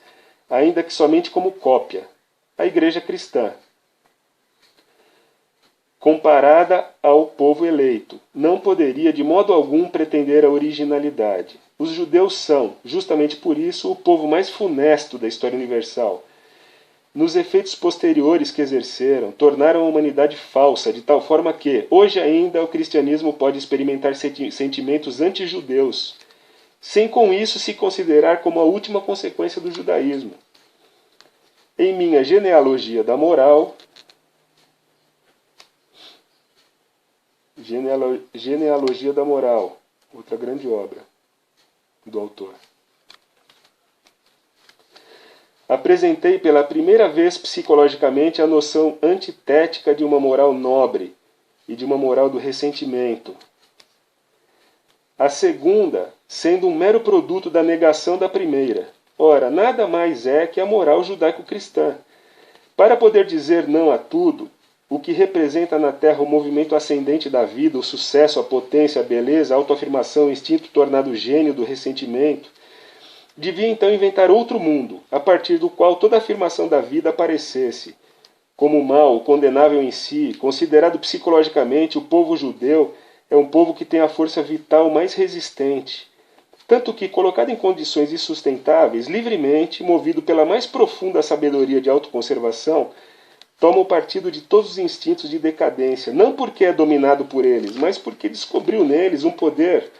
ainda que somente como cópia: a Igreja cristã. Comparada ao povo eleito, não poderia de modo algum pretender a originalidade. Os judeus são, justamente por isso, o povo mais funesto da história universal. Nos efeitos posteriores que exerceram, tornaram a humanidade falsa, de tal forma que, hoje ainda, o cristianismo pode experimentar sentimentos anti-judeus, sem com isso se considerar como a última consequência do judaísmo. Em minha genealogia da moral, Genealogia da Moral, outra grande obra do autor. Apresentei pela primeira vez psicologicamente a noção antitética de uma moral nobre e de uma moral do ressentimento. A segunda sendo um mero produto da negação da primeira. Ora, nada mais é que a moral judaico-cristã. Para poder dizer não a tudo, o que representa na Terra o movimento ascendente da vida, o sucesso, a potência, a beleza, a autoafirmação, o instinto tornado gênio do ressentimento, devia então inventar outro mundo, a partir do qual toda afirmação da vida aparecesse. Como mal, condenável em si, considerado psicologicamente, o povo judeu é um povo que tem a força vital mais resistente. Tanto que, colocado em condições insustentáveis, livremente, movido pela mais profunda sabedoria de autoconservação, toma o partido de todos os instintos de decadência, não porque é dominado por eles, mas porque descobriu neles um poder,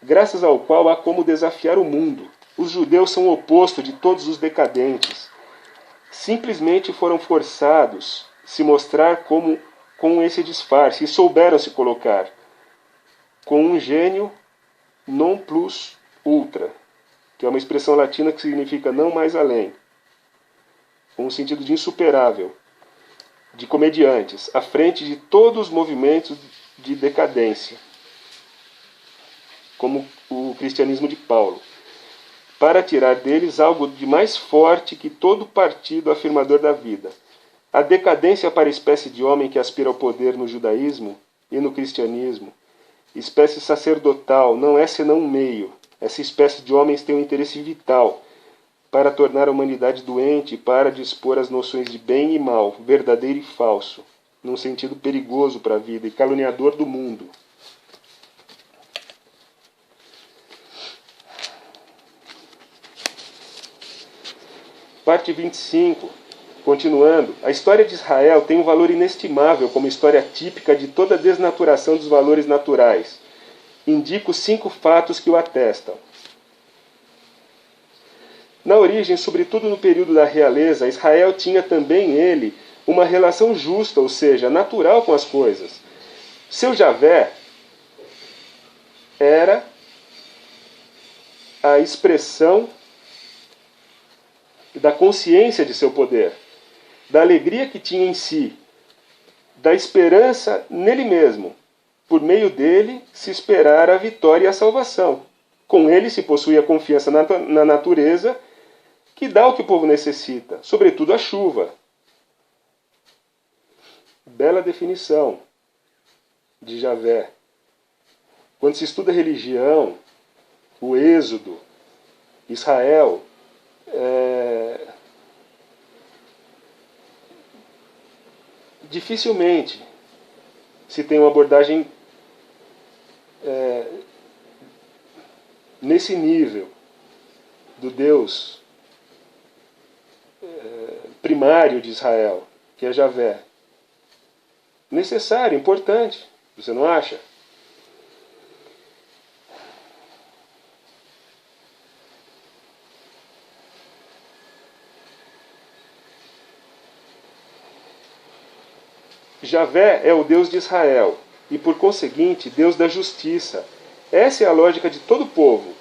graças ao qual há como desafiar o mundo. Os judeus são o oposto de todos os decadentes. Simplesmente foram forçados a se mostrar como com esse disfarce e souberam se colocar com um gênio non plus ultra, que é uma expressão latina que significa não mais além, com um sentido de insuperável, de comediantes, à frente de todos os movimentos de decadência, como o cristianismo de Paulo, para tirar deles algo de mais forte que todo partido afirmador da vida. A decadência para a espécie de homem que aspira ao poder no judaísmo e no cristianismo, espécie sacerdotal, não é senão um meio. Essa espécie de homens tem um interesse vital para tornar a humanidade doente e para dispor as noções de bem e mal, verdadeiro e falso, num sentido perigoso para a vida e caluniador do mundo. Parte 25. Continuando, a história de Israel tem um valor inestimável como história típica de toda a desnaturação dos valores naturais. Indico 5 fatos que o atestam. Na origem, sobretudo no período da realeza, Israel tinha também ele uma relação justa, ou seja, natural com as coisas. Seu Javé era a expressão da consciência de seu poder, da alegria que tinha em si, da esperança nele mesmo. Por meio dele se esperara a vitória e a salvação. Com ele se possui a confiança na natureza, que dá o que o povo necessita, sobretudo a chuva. Bela definição de Javé. Quando se estuda religião, o Êxodo, Israel, dificilmente se tem uma abordagem nesse nível do Deus primário de Israel, que é Javé. Necessário, importante, você não acha? Javé é o Deus de Israel e, por conseguinte, Deus da justiça. Essa é a lógica de todo povo,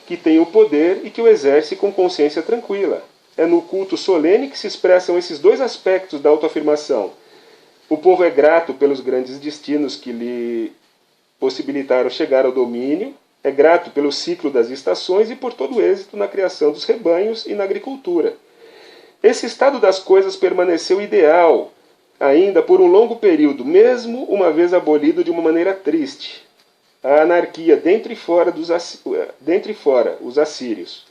que tem o poder e que o exerce com consciência tranquila. É no culto solene que se expressam esses dois aspectos da autoafirmação. O povo é grato pelos grandes destinos que lhe possibilitaram chegar ao domínio, é grato pelo ciclo das estações e por todo o êxito na criação dos rebanhos e na agricultura. Esse estado das coisas permaneceu ideal ainda por um longo período, mesmo uma vez abolido de uma maneira triste. A anarquia dentro e fora, os assírios.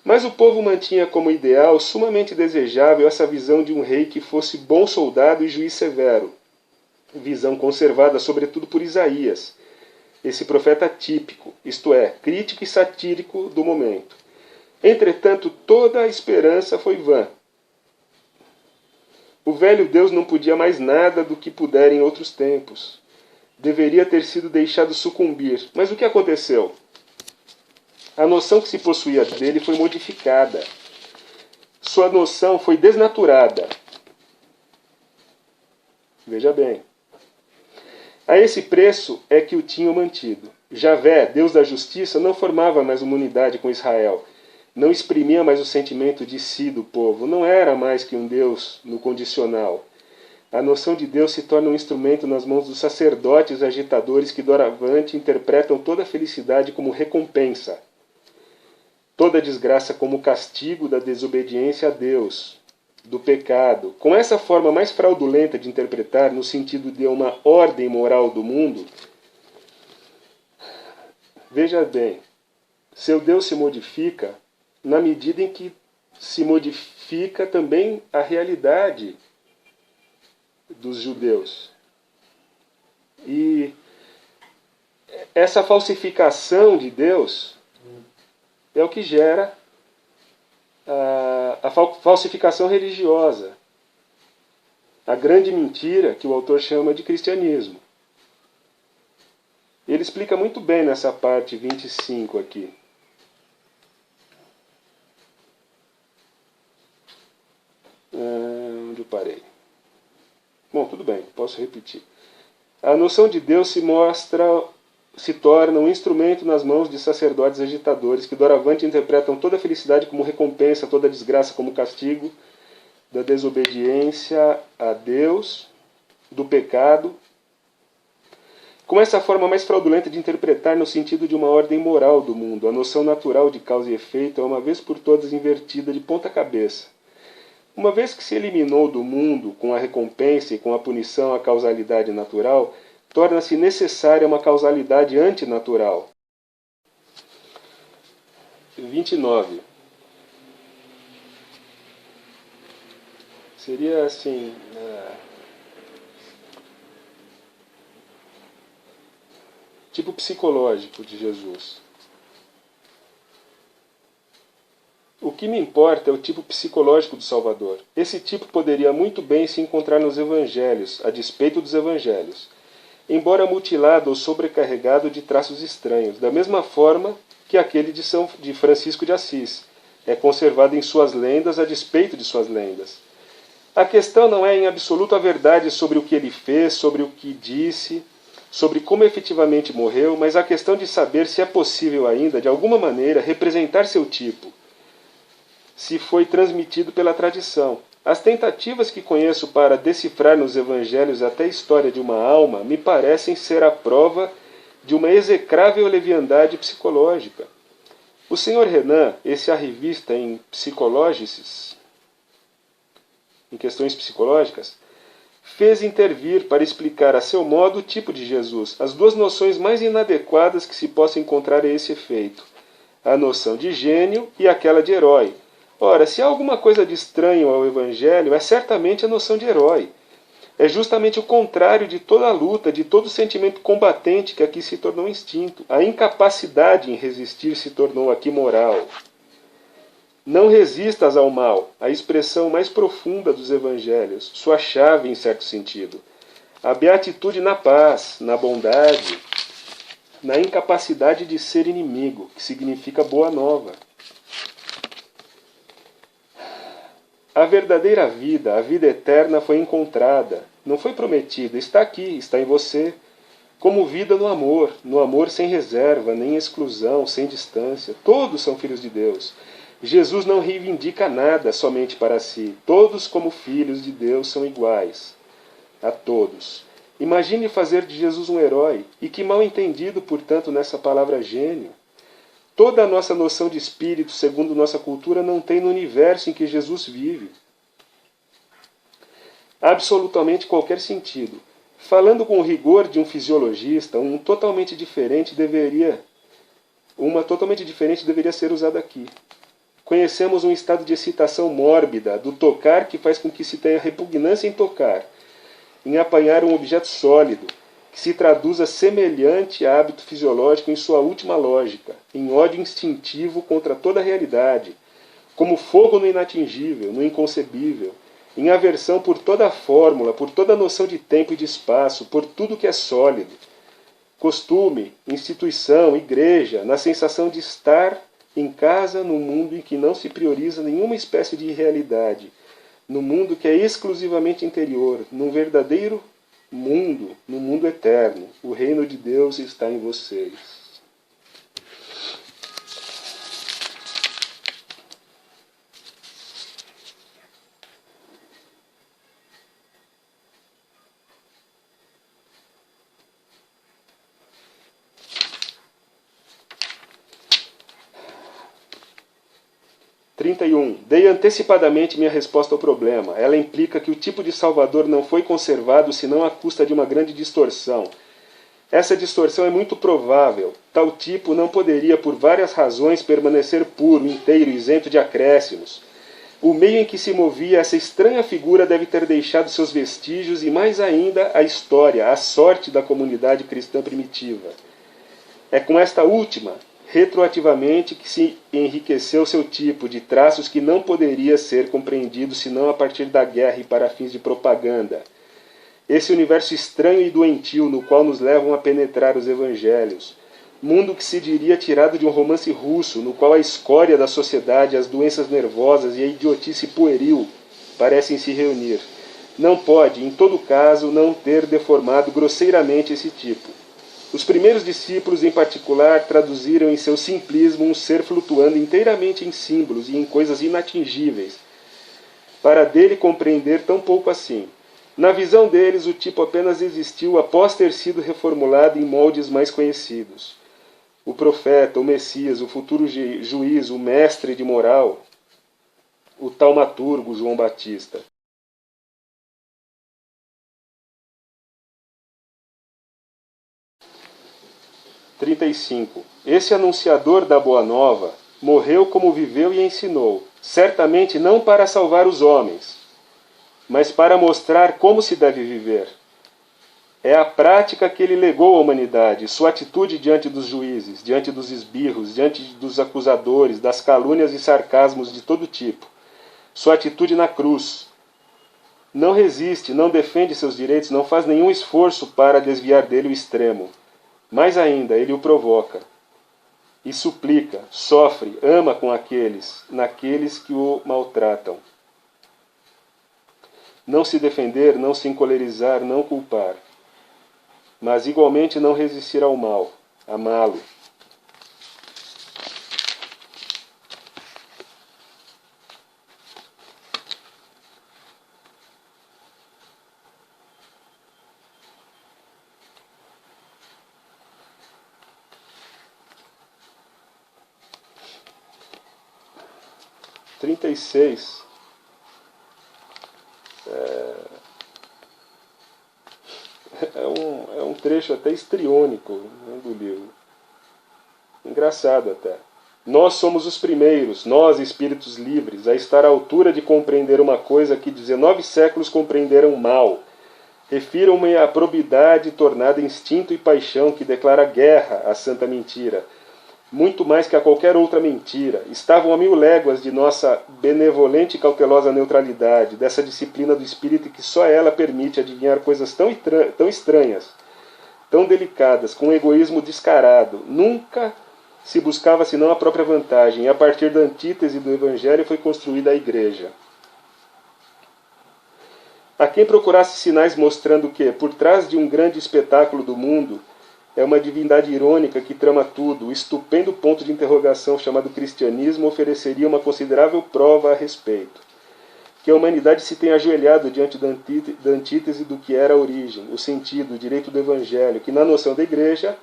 Mas o povo mantinha como ideal sumamente desejável essa visão de um rei que fosse bom soldado e juiz severo. Visão conservada sobretudo por Isaías, esse profeta típico, isto é, crítico e satírico do momento. Entretanto, toda a esperança foi vã. O velho Deus não podia mais nada do que pudera em outros tempos. Deveria ter sido deixado sucumbir. Mas o que aconteceu? A noção que se possuía dele foi modificada. Sua noção foi desnaturada. Veja bem. A esse preço é que o tinham mantido. Javé, Deus da justiça, não formava mais uma unidade com Israel. Não exprimia mais o sentimento de si do povo. Não era mais que um Deus no condicional. A noção de Deus se torna um instrumento nas mãos dos sacerdotes agitadores que doravante interpretam toda a felicidade como recompensa, toda a desgraça como castigo da desobediência a Deus, do pecado. Com essa forma mais fraudulenta de interpretar, no sentido de uma ordem moral do mundo, veja bem, seu Deus se modifica na medida em que se modifica também a realidade dos judeus. E essa falsificação de Deus é o que gera a falsificação religiosa, a grande mentira que o autor chama de cristianismo. Ele explica muito bem nessa parte 25 aqui. Onde eu parei? Bom, tudo bem, posso repetir. A noção de Deus se torna um instrumento nas mãos de sacerdotes agitadores que doravante interpretam toda a felicidade como recompensa, toda a desgraça como castigo da desobediência a Deus, do pecado. Com essa forma mais fraudulenta de interpretar no sentido de uma ordem moral do mundo, a noção natural de causa e efeito é uma vez por todas invertida de ponta cabeça. Uma vez que se eliminou do mundo, com a recompensa e com a punição, a causalidade natural, torna-se necessária uma causalidade antinatural. 29. Seria assim... tipo psicológico de Jesus. O que me importa é o tipo psicológico do Salvador. Esse tipo poderia muito bem se encontrar nos Evangelhos, a despeito dos Evangelhos, embora mutilado ou sobrecarregado de traços estranhos, da mesma forma que aquele de Francisco de Assis, é conservado em suas lendas a despeito de suas lendas. A questão não é em absoluto a verdade sobre o que ele fez, sobre o que disse, sobre como efetivamente morreu, mas a questão de saber se é possível ainda, de alguma maneira, representar seu tipo, se foi transmitido pela tradição. As tentativas que conheço para decifrar nos evangelhos até a história de uma alma me parecem ser a prova de uma execrável leviandade psicológica. O Sr. Renan, esse arrivista em psicologices, em questões psicológicas, fez intervir para explicar a seu modo o tipo de Jesus, as duas noções mais inadequadas que se possa encontrar a esse efeito, a noção de gênio e aquela de herói. Ora, se há alguma coisa de estranho ao Evangelho, é certamente a noção de herói. É justamente o contrário de toda a luta, de todo o sentimento combatente que aqui se tornou instinto. A incapacidade em resistir se tornou aqui moral. Não resistas ao mal, a expressão mais profunda dos evangelhos, sua chave em certo sentido. A beatitude na paz, na bondade, na incapacidade de ser inimigo, que significa boa nova. A verdadeira vida, a vida eterna foi encontrada, não foi prometida, está aqui, está em você, como vida no amor sem reserva, nem exclusão, sem distância. Todos são filhos de Deus. Jesus não reivindica nada somente para si. Todos, como filhos de Deus, são iguais a todos. Imagine fazer de Jesus um herói, e que mal entendido, portanto, nessa palavra gênio. Toda a nossa noção de espírito, segundo nossa cultura, não tem no universo em que Jesus vive absolutamente qualquer sentido. Falando com o rigor de um fisiologista, uma totalmente diferente deveria ser usada aqui. Conhecemos um estado de excitação mórbida do tocar que faz com que se tenha repugnância em tocar, em apanhar um objeto sólido, que se traduza semelhante a hábito fisiológico em sua última lógica, em ódio instintivo contra toda a realidade, como fogo no inatingível, no inconcebível, em aversão por toda a fórmula, por toda a noção de tempo e de espaço, por tudo que é sólido. Costume, instituição, igreja, na sensação de estar em casa num mundo em que não se prioriza nenhuma espécie de realidade, num mundo que é exclusivamente interior, num verdadeiro mundo, no mundo eterno. O reino de Deus está em vocês. Dei antecipadamente minha resposta ao problema. Ela implica que o tipo de Salvador não foi conservado senão à custa de uma grande distorção. Essa distorção é muito provável. Tal tipo não poderia, por várias razões, permanecer puro, inteiro, isento de acréscimos. O meio em que se movia essa estranha figura deve ter deixado seus vestígios e, mais ainda, a história, a sorte da comunidade cristã primitiva. É com esta última, retroativamente, que se enriqueceu seu tipo de traços que não poderia ser compreendido senão a partir da guerra e para fins de propaganda. Esse universo estranho e doentio no qual nos levam a penetrar os evangelhos. Mundo que se diria tirado de um romance russo, no qual a escória da sociedade, as doenças nervosas e a idiotice pueril parecem se reunir. Não pode, em todo caso, não ter deformado grosseiramente esse tipo. Os primeiros discípulos, em particular, traduziram em seu simplismo um ser flutuando inteiramente em símbolos e em coisas inatingíveis, para dele compreender tão pouco assim. Na visão deles, o tipo apenas existiu após ter sido reformulado em moldes mais conhecidos. O profeta, o Messias, o futuro juiz, o mestre de moral, o taumaturgo João Batista. Esse anunciador da Boa Nova morreu como viveu e ensinou, certamente não para salvar os homens, mas para mostrar como se deve viver. É a prática que ele legou à humanidade, sua atitude diante dos juízes, diante dos esbirros, diante dos acusadores, das calúnias e sarcasmos de todo tipo. Sua atitude na cruz. Não resiste, não defende seus direitos, não faz nenhum esforço para desviar dele o extremo. Mais ainda, ele o provoca. E suplica, sofre, ama com naqueles que o maltratam. Não se defender, não se encolerizar, não culpar. mas igualmente não resistir ao mal, amá-lo. Trinta e seis. É um trecho até histriônico, né, do livro. Engraçado até. Nós somos os primeiros, nós, espíritos livres, a estar à altura de compreender uma coisa que 19 séculos compreenderam mal. Refiram-me à probidade tornada instinto e paixão que declara guerra à santa mentira. Muito mais que a qualquer outra mentira. Estavam a 1000 léguas de nossa benevolente e cautelosa neutralidade, dessa disciplina do espírito que só ela permite adivinhar coisas tão estranhas, tão delicadas, com um egoísmo descarado. Nunca se buscava senão a própria vantagem, e a partir da antítese do Evangelho foi construída a Igreja. A quem procurasse sinais mostrando que, por trás de um grande espetáculo do mundo, é uma divindade irônica que trama tudo, o estupendo ponto de interrogação chamado cristianismo ofereceria uma considerável prova a respeito. Que a humanidade se tenha ajoelhado diante da antítese do que era a origem, o sentido, o direito do Evangelho, que na noção da Igreja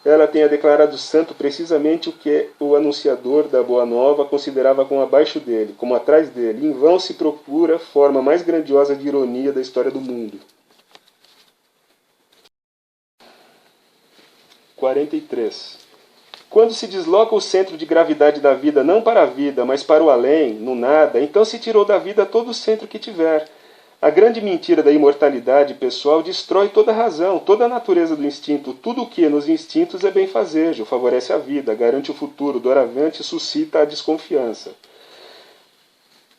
ela tenha declarado santo precisamente o que o anunciador da Boa Nova considerava como abaixo dele, como atrás dele. Em vão se procura forma mais grandiosa de ironia da história do mundo. 43. Quando se desloca o centro de gravidade da vida não para a vida, mas para o além, no nada, então se tirou da vida todo o centro que tiver. A grande mentira da imortalidade pessoal destrói toda a razão, toda a natureza do instinto. Tudo o que nos instintos é benfazejo, favorece a vida, garante o futuro, doravante suscita a desconfiança.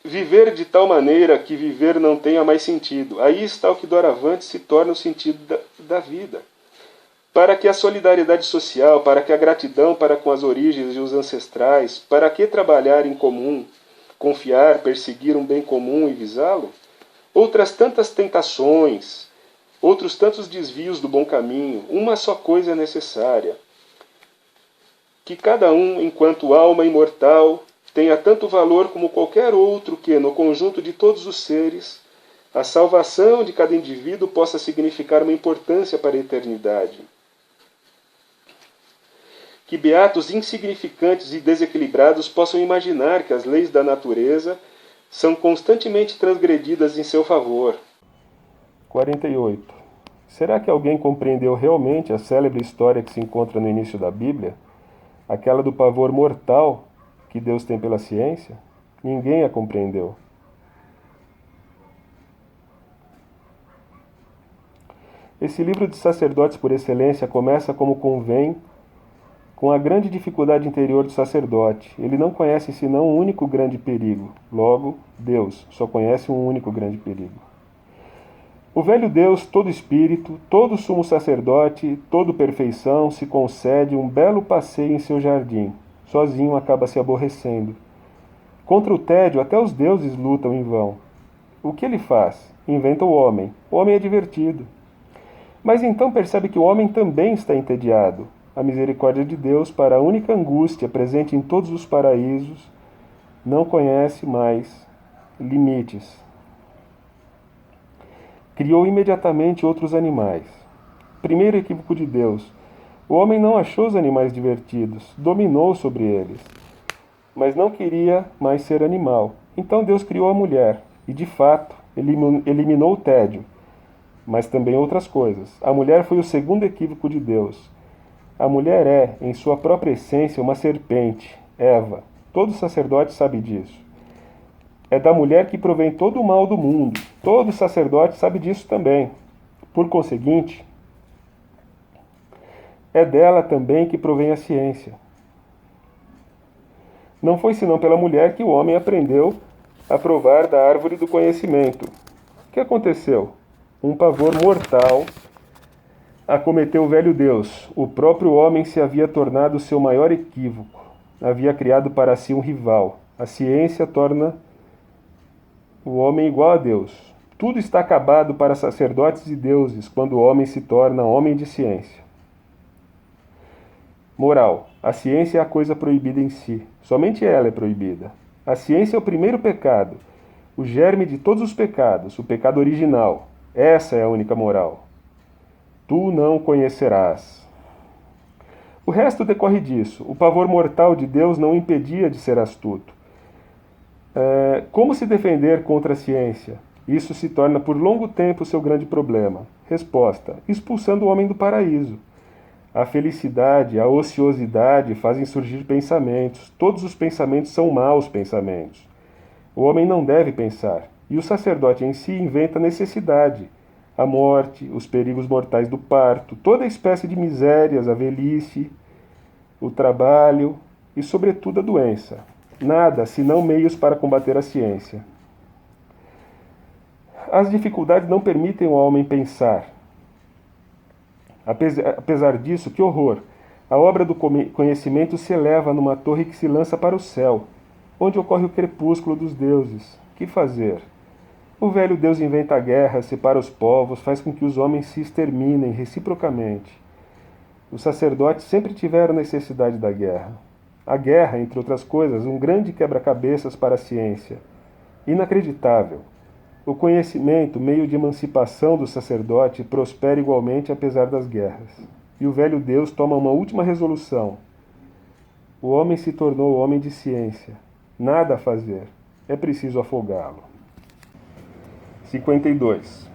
Viver de tal maneira que viver não tenha mais sentido. Aí está o que doravante se torna o sentido da vida. Para que a solidariedade social, para que a gratidão para com as origens e os ancestrais, para que trabalhar em comum, confiar, perseguir um bem comum e visá-lo? Outras tantas tentações, outros tantos desvios do bom caminho, uma só coisa é necessária: que cada um, enquanto alma imortal, tenha tanto valor como qualquer outro que, no conjunto de todos os seres, a salvação de cada indivíduo possa significar uma importância para a eternidade. Que beatos insignificantes e desequilibrados possam imaginar que as leis da natureza são constantemente transgredidas em seu favor. 48. Será que alguém compreendeu realmente a célebre história que se encontra no início da Bíblia? Aquela do pavor mortal que Deus tem pela ciência? Ninguém a compreendeu. Esse livro de sacerdotes por excelência começa como convém, com a grande dificuldade interior do sacerdote. Ele não conhece senão um único grande perigo. Logo, Deus só conhece um único grande perigo. O velho Deus, todo espírito, todo sumo sacerdote, todo perfeição, se concede um belo passeio em seu jardim. Sozinho acaba se aborrecendo. Contra o tédio, até os deuses lutam em vão. O que ele faz? Inventa o homem. O homem é divertido. Mas então percebe que o homem também está entediado. A misericórdia de Deus, para a única angústia presente em todos os paraísos, não conhece mais limites. Criou imediatamente outros animais. Primeiro equívoco de Deus: o homem não achou os animais divertidos, dominou sobre eles, mas não queria mais ser animal. Então Deus criou a mulher, e de fato eliminou o tédio, mas também outras coisas. A mulher foi o segundo equívoco de Deus. A mulher é, em sua própria essência, uma serpente, Eva. Todo sacerdote sabe disso. É da mulher que provém todo o mal do mundo. Todo sacerdote sabe disso também. Por conseguinte, é dela também que provém a ciência. Não foi senão pela mulher que o homem aprendeu a provar da árvore do conhecimento. O que aconteceu? Um pavor mortal acometeu o velho Deus. O próprio homem se havia tornado seu maior equívoco. Havia criado para si um rival. A ciência torna o homem igual a Deus. Tudo está acabado para sacerdotes e deuses quando o homem se torna homem de ciência. Moral. A ciência é a coisa proibida em si. Somente ela é proibida. A ciência é o primeiro pecado, o germe de todos os pecados, o pecado original. Essa é a única moral. Tu não conhecerás. O resto decorre disso. O pavor mortal de Deus não o impedia de ser astuto. Como se defender contra a ciência? Isso se torna por longo tempo seu grande problema. Resposta: expulsando o homem do paraíso. A felicidade, a ociosidade fazem surgir pensamentos. Todos os pensamentos são maus pensamentos. O homem não deve pensar. E o sacerdote em si inventa a necessidade, a morte, os perigos mortais do parto, toda espécie de misérias, a velhice, o trabalho e, sobretudo, a doença. Nada, senão meios para combater a ciência. As dificuldades não permitem ao homem pensar. Apesar disso, que horror! A obra do conhecimento se eleva numa torre que se lança para o céu, onde ocorre o crepúsculo dos deuses. Que fazer? O velho Deus inventa a guerra, separa os povos, faz com que os homens se exterminem reciprocamente. Os sacerdotes sempre tiveram necessidade da guerra. A guerra, entre outras coisas, um grande quebra-cabeças para a ciência. Inacreditável. O conhecimento, meio de emancipação do sacerdote, prospera igualmente apesar das guerras. E o velho Deus toma uma última resolução. O homem se tornou homem de ciência. Nada a fazer. É preciso afogá-lo. 52.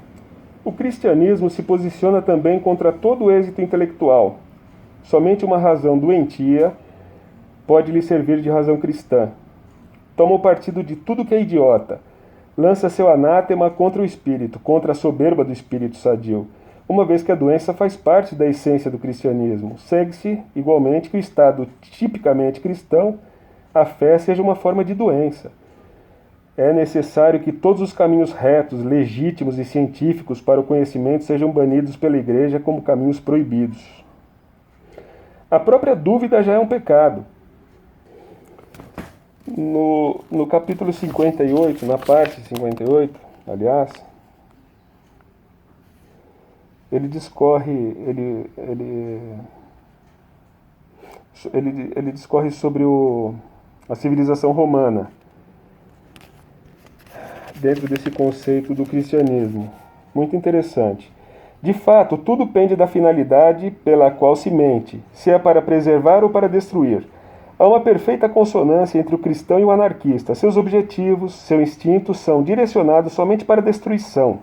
O cristianismo se posiciona também contra todo o êxito intelectual. Somente uma razão doentia pode lhe servir de razão cristã. Toma o partido de tudo que é idiota. Lança seu anátema contra o espírito, contra a soberba do espírito sadio, uma vez que a doença faz parte da essência do cristianismo. Segue-se, igualmente, que o estado tipicamente cristão, a fé, seja uma forma de doença. É necessário que todos os caminhos retos, legítimos e científicos para o conhecimento sejam banidos pela Igreja como caminhos proibidos. A própria dúvida já é um pecado. No capítulo 58, na parte 58, aliás, ele discorre sobre a civilização romana, dentro desse conceito do cristianismo. Muito interessante. De fato, tudo pende da finalidade pela qual se mente, se é para preservar ou para destruir. Há uma perfeita consonância entre o cristão e o anarquista. Seus objetivos, seu instinto são direcionados somente para a destruição.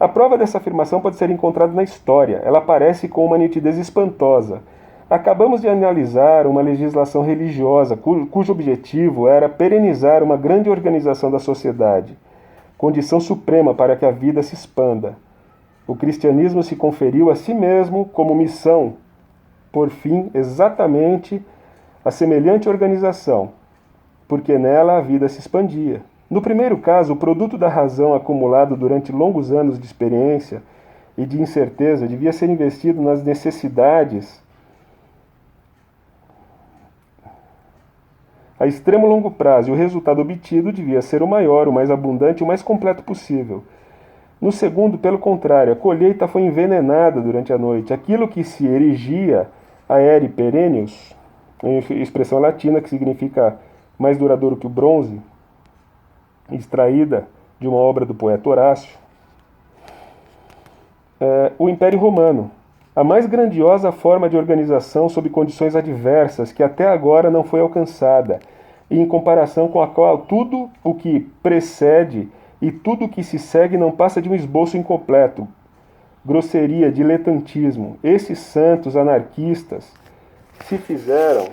A prova dessa afirmação pode ser encontrada na história. Ela aparece com uma nitidez espantosa. Acabamos de analisar uma legislação religiosa cujo objetivo era perenizar uma grande organização da sociedade, condição suprema para que a vida se expanda. O cristianismo se conferiu a si mesmo como missão, por fim, exatamente a semelhante organização, porque nela a vida se expandia. No primeiro caso, o produto da razão acumulado durante longos anos de experiência e de incerteza devia ser investido nas necessidades a extremo longo prazo, e o resultado obtido devia ser o maior, o mais abundante e o mais completo possível. No segundo, pelo contrário, a colheita foi envenenada durante a noite. Aquilo que se erigia aere perennius, expressão latina que significa mais duradouro que o bronze, extraída de uma obra do poeta Horácio, o Império Romano, a mais grandiosa forma de organização sob condições adversas que até agora não foi alcançada, e em comparação com a qual tudo o que precede e tudo o que se segue não passa de um esboço incompleto, grosseria, diletantismo. Esses santos anarquistas se fizeram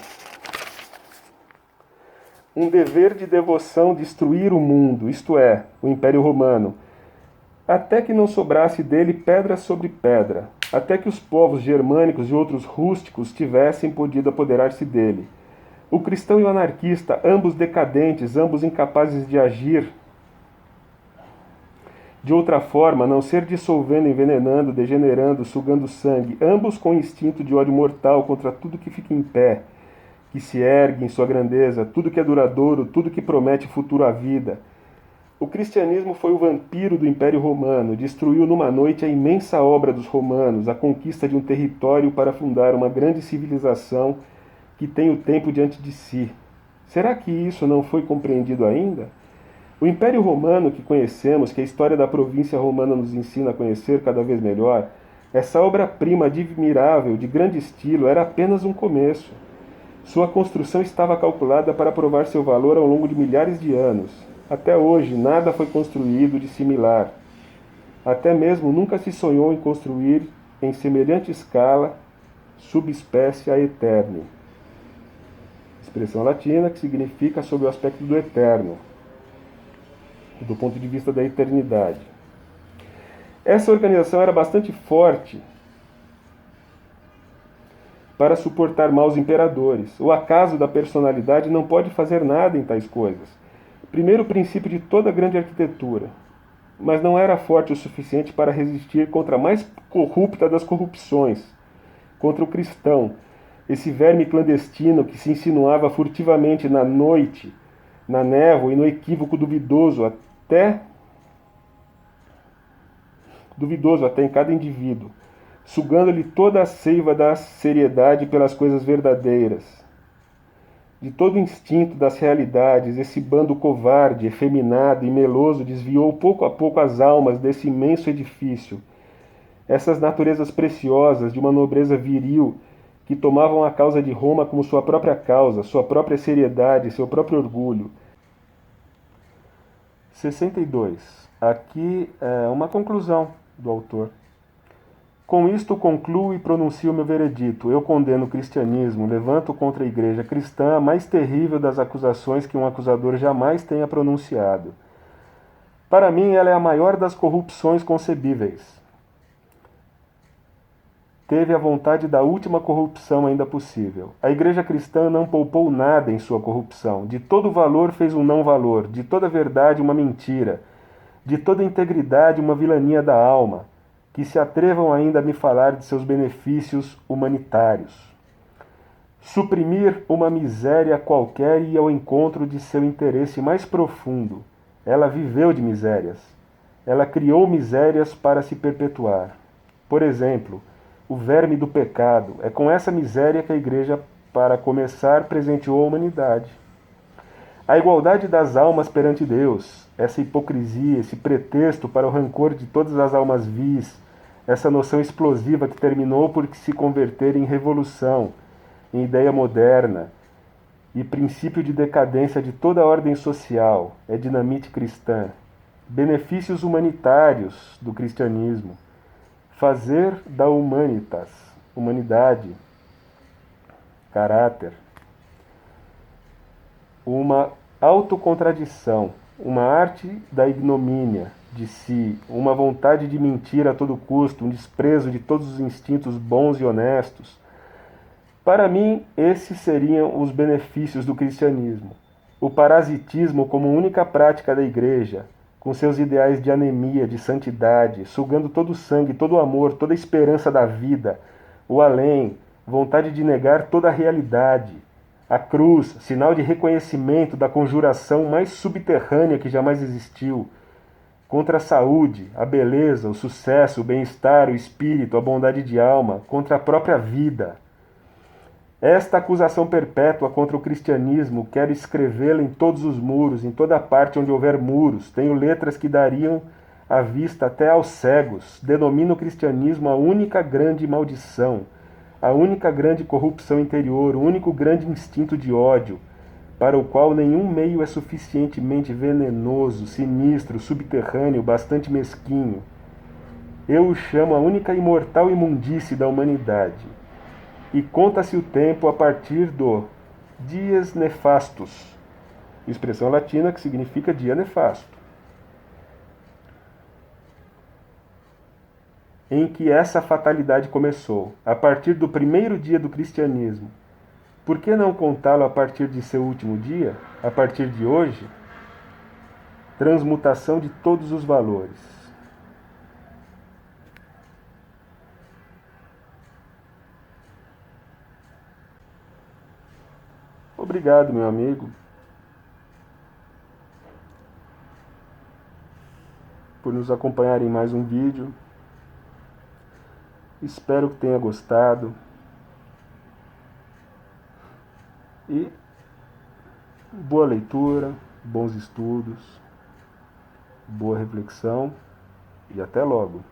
um dever de devoção destruir o mundo, isto é, o Império Romano, até que não sobrasse dele pedra sobre pedra, até que os povos germânicos e outros rústicos tivessem podido apoderar-se dele. O cristão e o anarquista, ambos decadentes, ambos incapazes de agir de outra forma, a não ser dissolvendo, envenenando, degenerando, sugando sangue, ambos com instinto de ódio mortal contra tudo que fica em pé, que se ergue em sua grandeza, tudo que é duradouro, tudo que promete futuro à vida. O cristianismo foi o vampiro do Império Romano, destruiu numa noite a imensa obra dos romanos, a conquista de um território para fundar uma grande civilização que tem o tempo diante de si. Será que isso não foi compreendido ainda? O Império Romano que conhecemos, que a história da província romana nos ensina a conhecer cada vez melhor, essa obra-prima admirável, de grande estilo, era apenas um começo. Sua construção estava calculada para provar seu valor ao longo de milhares de anos. Até hoje, nada foi construído de similar. Até mesmo nunca se sonhou em construir, em semelhante escala, subespécie a Aeterni. Expressão latina que significa sob o aspecto do eterno, do ponto de vista da eternidade. Essa organização era bastante forte para suportar maus imperadores. O acaso da personalidade não pode fazer nada em tais coisas. Primeiro princípio de toda grande arquitetura. Mas não era forte o suficiente para resistir contra a mais corrupta das corrupções, contra o cristão, esse verme clandestino que se insinuava furtivamente na noite, na névoa e no equívoco duvidoso até em cada indivíduo, sugando-lhe toda a seiva da seriedade pelas coisas verdadeiras. De todo o instinto das realidades, esse bando covarde, efeminado e meloso desviou pouco a pouco as almas desse imenso edifício. Essas naturezas preciosas de uma nobreza viril que tomavam a causa de Roma como sua própria causa, sua própria seriedade, seu próprio orgulho. 62. Aqui é uma conclusão do autor. Com isto concluo e pronuncio meu veredito. Eu condeno o cristianismo, levanto contra a igreja cristã a mais terrível das acusações que um acusador jamais tenha pronunciado. Para mim, ela é a maior das corrupções concebíveis. Teve a vontade da última corrupção ainda possível. A igreja cristã não poupou nada em sua corrupção. De todo valor fez um não-valor, de toda verdade uma mentira, de toda integridade uma vilania da alma. Que se atrevam ainda a me falar de seus benefícios humanitários. Suprimir uma miséria qualquer e ir ao encontro de seu interesse mais profundo. Ela viveu de misérias. Ela criou misérias para se perpetuar. Por exemplo, o verme do pecado. É com essa miséria que a Igreja, para começar, presenteou a humanidade. A igualdade das almas perante Deus, essa hipocrisia, esse pretexto para o rancor de todas as almas vis, essa noção explosiva que terminou por se converter em revolução, em ideia moderna e princípio de decadência de toda a ordem social, é dinamite cristã. Benefícios humanitários do cristianismo. Fazer da humanitas, humanidade, caráter, uma autocontradição, uma arte da ignomínia de si, uma vontade de mentir a todo custo, um desprezo de todos os instintos bons e honestos. Para mim, esses seriam os benefícios do cristianismo. O parasitismo como única prática da igreja, com seus ideais de anemia, de santidade, sugando todo o sangue, todo o amor, toda a esperança da vida, o além, vontade de negar toda a realidade. A cruz, sinal de reconhecimento da conjuração mais subterrânea que jamais existiu, contra a saúde, a beleza, o sucesso, o bem-estar, o espírito, a bondade de alma, contra a própria vida. Esta acusação perpétua contra o cristianismo quero escrevê-la em todos os muros, em toda parte onde houver muros. Tenho letras que dariam a vista até aos cegos. Denomino o cristianismo a única grande maldição, a única grande corrupção interior, o único grande instinto de ódio, para o qual nenhum meio é suficientemente venenoso, sinistro, subterrâneo, bastante mesquinho. Eu o chamo a única imortal imundície da humanidade. E conta-se o tempo a partir do dies nefastus, expressão latina que significa dia nefasto, em que essa fatalidade começou, a partir do primeiro dia do cristianismo. Por que não contá-lo a partir de seu último dia, a partir de hoje? Transmutação de todos os valores. Obrigado, meu amigo. por nos acompanhar em mais um vídeo. Espero que tenha gostado. E boa leitura, bons estudos, boa reflexão e até logo.